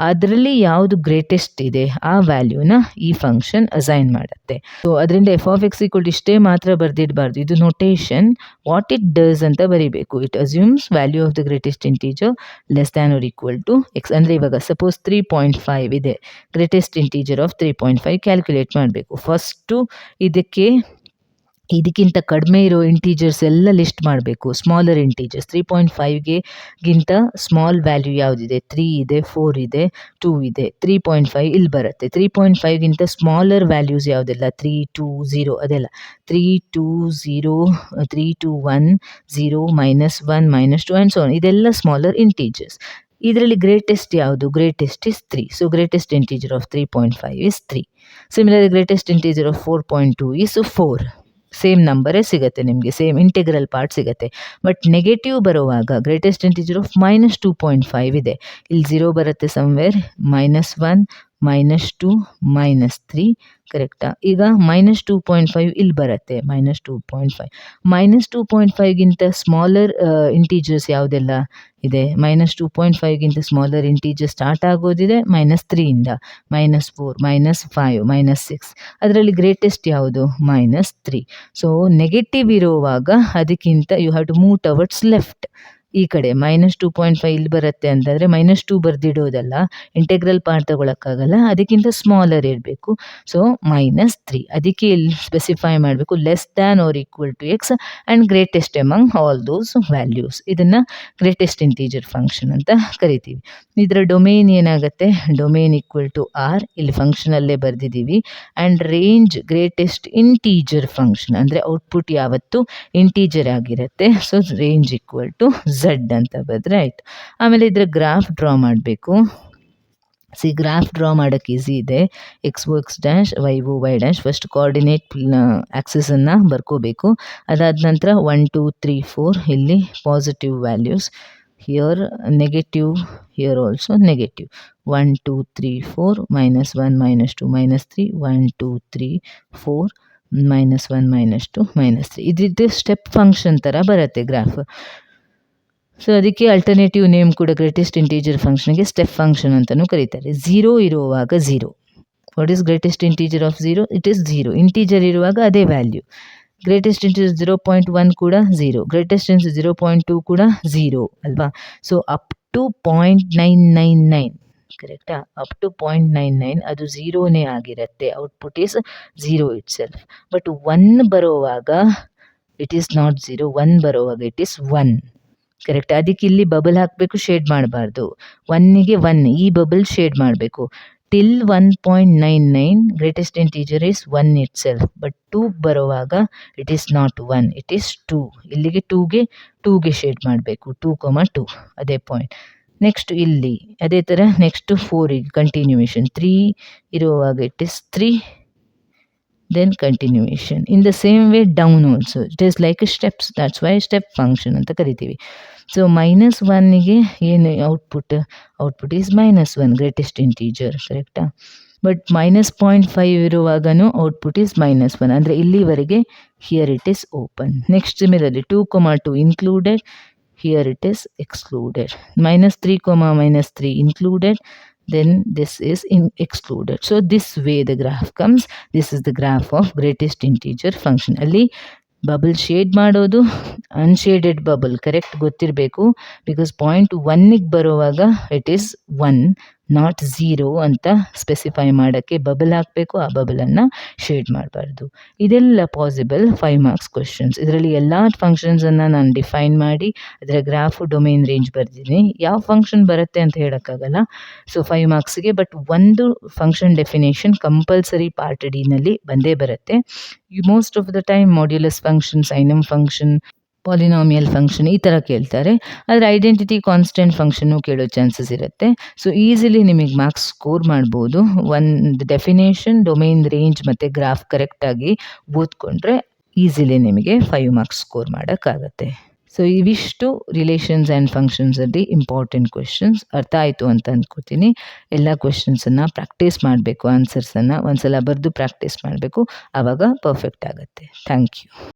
ಅದರಲ್ಲಿ ಯಾವುದು ಗ್ರೇಟೆಸ್ಟ್ ಇದೆ ಆ ವ್ಯಾಲ್ಯೂನ ಈ ಫಂಕ್ಷನ್ ಅಸೈನ್ ಮಾಡುತ್ತೆ. ಸೊ ಅದರಿಂದ ಎಫ್ ಆಫ್ ಎಕ್ಸ್ ಈಕ್ವಲ್ ಇಷ್ಟೇ ಮಾತ್ರ ಬರೆದಿಡಬಾರ್ದು, ಇದು ನೊಟೇಷನ್ ವಾಟ್ ಇಟ್ ಡಸ್ ಅಂತ ಬರೀಬೇಕು. It assumes value of the greatest integer less than or equal to x. ಅಂದರೆ ಇವಾಗ ಸಪೋಸ್ 3.5 ಇದೆ, ಗ್ರೇಟೆಸ್ಟ್ ಇಂಟೀಜರ್ ಆಫ್ 3.5 ಕ್ಯಾಲ್ಕುಲೇಟ್ ಮಾಡಬೇಕು. ಫಸ್ಟು ಇದಕ್ಕಿಂತ ಕಡಿಮೆ ಇರೋ ಇಂಟೀಜರ್ಸ್ ಎಲ್ಲ ಲಿಸ್ಟ್ ಮಾಡಬೇಕು. ಸ್ಮಾಲರ್ ಇಂಟೀಜರ್ಸ್ 3.5ಗೆ ಗಿಂತ ಸ್ಮಾಲ್ ವ್ಯಾಲ್ಯೂ ಯಾವುದಿದೆ, 3 ಇದೆ, 4 ಇದೆ, 2 ಇದೆ. 3.5 ಇಲ್ಲಿ ಬರುತ್ತೆ. 3.5ಗಿಂತ ಸ್ಮಾಲರ್ ವ್ಯಾಲ್ಯೂಸ್ ಯಾವುದೆಲ್ಲ 3, 2, 0 ಅದೆಲ್ಲ 3, 2, 0, 3, 2, 1, 0, -1, -2 ಆ್ಯಂಡ್ ಸೊ ಆನ್. ಇದೆಲ್ಲ ಸ್ಮಾಲರ್ ಇಂಟೀಜರ್ಸ್. ಇದರಲ್ಲಿ ಗ್ರೇಟೆಸ್ಟ್ ಯಾವುದು? Greatest is 3. So greatest integer of 3.5 is 3. Similarly greatest integer of 4.2 is 4. Same ನಂಬರೇ ಸಿಗುತ್ತೆ ನಿಮಗೆ, ಸೇಮ್ ಇಂಟೆಗ್ರಲ್ ಪಾರ್ಟ್ ಸಿಗುತ್ತೆ. ಬಟ್ ನೆಗೆಟಿವ್ ಬರುವಾಗ ಗ್ರೇಟೆಸ್ಟ್ ಇಂಟೀಜರ್ ಆಫ್ -2.5 ಇದೆ. ಇಲ್ಲಿ 0 ಬರುತ್ತೆ ಸಮ್ವೇರ್, -1, -2, -3 ಕರೆಕ್ಟಾ? ಈಗ -2.5 ಇಲ್ಲಿ ಬರುತ್ತೆ, -2.5. -2.5ಗಿಂತ ಸ್ಮಾಲರ್ ಇಂಟೀಜರ್ಸ್ ಯಾವುದೆಲ್ಲ ಇದೆ? -2.5ಗಿಂತ ಸ್ಮಾಲರ್ ಇಂಟೀಜರ್ ಸ್ಟಾರ್ಟ್ ಆಗೋದಿದೆ -3ಇಂದ, -4, -5, -6. ಅದರಲ್ಲಿ ಗ್ರೇಟೆಸ್ಟ್ ಯಾವುದು? -3. ಸೊ ನೆಗೆಟಿವ್ ಇರುವಾಗ ಅದಕ್ಕಿಂತ you have to move towards left. ಈ ಕಡೆ -2.5 ಇಲ್ಲಿ ಬರುತ್ತೆ ಅಂತಂದರೆ -2 ಬರೆದಿಡೋದಲ್ಲ, ಇಂಟೆಗ್ರಲ್ ಪಾರ್ಟ್ ತಗೊಳಕ್ಕಾಗಲ್ಲ, ಅದಕ್ಕಿಂತ ಸ್ಮಾಲರ್ ಇರಬೇಕು. ಸೊ -3 ಅದಕ್ಕೆ ಇಲ್ಲಿ ಸ್ಪೆಸಿಫೈ ಮಾಡಬೇಕು, less than or equal to x and greatest among all those values. ಇದನ್ನು ಗ್ರೇಟೆಸ್ಟ್ ಇಂಟೀಜರ್ ಫಂಕ್ಷನ್ ಅಂತ ಕರಿತೀವಿ. ಇದರ ಡೊಮೇನ್ ಏನಾಗುತ್ತೆ? ಡೊಮೇನ್ ಈಕ್ವಲ್ ಟು ಆರ್, ಇಲ್ಲಿ ಫಂಕ್ಷನಲ್ಲೇ ಬರೆದಿದ್ದೀವಿ. And range greatest integer function, ಅಂದರೆ ಔಟ್ಪುಟ್ ಯಾವತ್ತು ಇಂಟೀಜರ್ ಆಗಿರುತ್ತೆ. So range equal to Z ಅಂತ ಬರೆದ್ರೆ ಆಯಿತು. ಆಮೇಲೆ ಇದರ ಗ್ರಾಫ್ ಡ್ರಾ ಮಾಡಬೇಕು. ಗ್ರಾಫ್ ಡ್ರಾ ಮಾಡೋಕ್ಕೆ ಈಸಿ ಇದೆ. X O x dash, y O y dash. First coordinate ಆ್ಯಕ್ಸಿಸನ್ನು ಬರ್ಕೋಬೇಕು. ಅದಾದ ನಂತರ 1, 2, 3, 4 ಇಲ್ಲಿ positive values, here negative, here also negative. 1, 2, 3, 4, -1, -2, -3, 1, 2, 3, 4, -1, -2, -3. ಇದಿದ್ದು ಸ್ಟೆಪ್ ಫಂಕ್ಷನ್ ಥರ ಬರುತ್ತೆ ಗ್ರಾಫ್. ಸೊ ಅದಕ್ಕೆ ಅಲ್ಟರ್ನೇಟಿವ್ ನೇಮ್ ಕೂಡ ಗ್ರೇಟೆಸ್ಟ್ ಇಂಟೀಜರ್ ಫಂಕ್ಷನ್ಗೆ ಸ್ಟೆಪ್ ಫಂಕ್ಷನ್ ಅಂತಲೂ ಕರೀತಾರೆ. 0 ಇರುವಾಗ 0. What is greatest integer of 0? It is 0. Integer ಇರುವಾಗ ಅದೇ ವ್ಯಾಲ್ಯೂ. ಗ್ರೇಟೆಸ್ಟ್ ಇಂಟೀಜರ್ 0.1 ಕೂಡ 0, ಗ್ರೇಟೆಸ್ಟ್ ಇಂಟೀಜರ್ 0.2 ಕೂಡ 0 ಅಲ್ವಾ? ಸೊ ಅಪ್ ಟು 0.999 ಕರೆಕ್ಟಾ? ಅಪ್ ಟು 0.99 ಅದು 0ನೇ ಆಗಿರುತ್ತೆ. Output is 0 it self. But 1 ಬರೋವಾಗ ಇಟ್ ಈಸ್ ನಾಟ್ 0. 1 ಬರೋವಾಗ ಇಟ್ ಈಸ್ 1 ಕರೆಕ್ಟ್. ಅದಕ್ಕೆ ಇಲ್ಲಿ ಬಬಲ್ ಹಾಕಬೇಕು, ಶೇಡ್ ಮಾಡಬಾರ್ದು. 1ಗೆ 1 ಈ ಬಬಲ್ ಶೇಡ್ ಮಾಡಬೇಕು. Till 1.99 greatest integer is 1 it self. But 2 ಬರುವಾಗ it is not 1, it is 2. ಇಲ್ಲಿಗೆ 2ಗೆ ಶೇಡ್ ಮಾಡಬೇಕು. 2, 2 ಅದೇ ಪಾಯಿಂಟ್. ನೆಕ್ಸ್ಟ್ ಇಲ್ಲಿ ಅದೇ ಥರ ನೆಕ್ಸ್ಟ್ 4ಗೆ ಕಂಟಿನ್ಯೂಯೇಷನ್. 3 ಇರುವಾಗ it is 3, then continuation. In the same way down also it is like a steps, that's why step function ಅಂತ ಕರಿತೀವಿ. ಸೊ -1ಗೆ ಏನು ಔಟ್ಪುಟ್ ಈಸ್ -1 ಗ್ರೇಟೆಸ್ಟ್ ಇಂಟೀಜರ್ ಕರೆಕ್ಟಾ? ಬಟ್ -0.5 ಇರುವಾಗನೂ ಔಟ್ಪುಟ್ ಈಸ್ -1, ಅಂದರೆ ಇಲ್ಲಿವರೆಗೆ here it is open. Next similarly 2, 2 included, here it is excluded. -3, -3 included, then this is excluded. So this way the graph comes. This is the graph of greatest integer function. ಅಲ್ಲಿ bubble shade ಮಾಡೋದು, unshaded bubble correct ಗೊತ್ತಿರಬೇಕು. Because 0.1ಗೆ ಬರುವಾಗ it is 1 not 0 ಅಂತ specify ಮಾಡೋಕ್ಕೆ bubble ಹಾಕಬೇಕು. ಆ ಬಬಲನ್ನು shade ಮಾಡಬಾರ್ದು. ಇದೆಲ್ಲ ಪಾಸಿಬಲ್ 5 ಮಾರ್ಕ್ಸ್ ಕ್ವೆಶನ್ಸ್. ಇದರಲ್ಲಿ ಎಲ್ಲ ಫಂಕ್ಷನ್ಸನ್ನು ನಾನು ಡಿಫೈನ್ ಮಾಡಿ ಅದರ ಗ್ರಾಫು ಡೊಮೇನ್ ರೇಂಜ್ ಬರ್ದಿದ್ದೀನಿ. ಯಾವ ಫಂಕ್ಷನ್ ಬರುತ್ತೆ ಅಂತ ಹೇಳೋಕ್ಕಾಗಲ್ಲ. ಸೊ 5 ಮಾರ್ಕ್ಸ್ಗೆ ಬಟ್ ಒಂದು ಫಂಕ್ಷನ್ ಡೆಫಿನೇಷನ್ ಕಂಪಲ್ಸರಿ ಪಾರ್ಟ್ ಡಿನಲ್ಲಿ ಬಂದೇ ಬರುತ್ತೆ. Most of the time modulus function, signum function, polynomial function ಈ ಥರ ಕೇಳ್ತಾರೆ. ಆದರೆ ಐಡೆಂಟಿಟಿ ಕಾನ್ಸ್ಟೆಂಟ್ ಫಂಕ್ಷನ್ನು ಕೇಳೋ ಚಾನ್ಸಸ್ ಇರುತ್ತೆ. ಸೊ ಈಸಿಲಿ ನಿಮಗೆ ಮಾರ್ಕ್ಸ್ ಸ್ಕೋರ್ ಮಾಡ್ಬೋದು. ಒಂದು ಡೆಫಿನೇಷನ್, ಡೊಮೇನ್ ರೇಂಜ್ ಮತ್ತು ಗ್ರಾಫ್ ಕರೆಕ್ಟಾಗಿ ಓದ್ಕೊಂಡ್ರೆ ಈಸಿಲಿ ನಿಮಗೆ 5 ಮಾರ್ಕ್ಸ್ ಸ್ಕೋರ್ ಮಾಡೋಕ್ಕಾಗತ್ತೆ. ಸೊ ಇವಿಷ್ಟು ರಿಲೇಷನ್ಸ್ ಆ್ಯಂಡ್ ಫಂಕ್ಷನ್ಸಲ್ಲಿ ಇಂಪಾರ್ಟೆಂಟ್ ಕ್ವೆಶನ್ಸ್. ಅರ್ಥ ಆಯಿತು ಅಂತ ಅಂದ್ಕೋತೀನಿ. ಎಲ್ಲ ಕ್ವೆಶನ್ಸನ್ನು ಪ್ರಾಕ್ಟೀಸ್ ಮಾಡಬೇಕು, ಆನ್ಸರ್ಸನ್ನು ಒಂದ್ಸಲ ಬರೆದು ಪ್ರಾಕ್ಟೀಸ್ ಮಾಡಬೇಕು, ಆವಾಗ ಪರ್ಫೆಕ್ಟ್ ಆಗುತ್ತೆ. Thank you.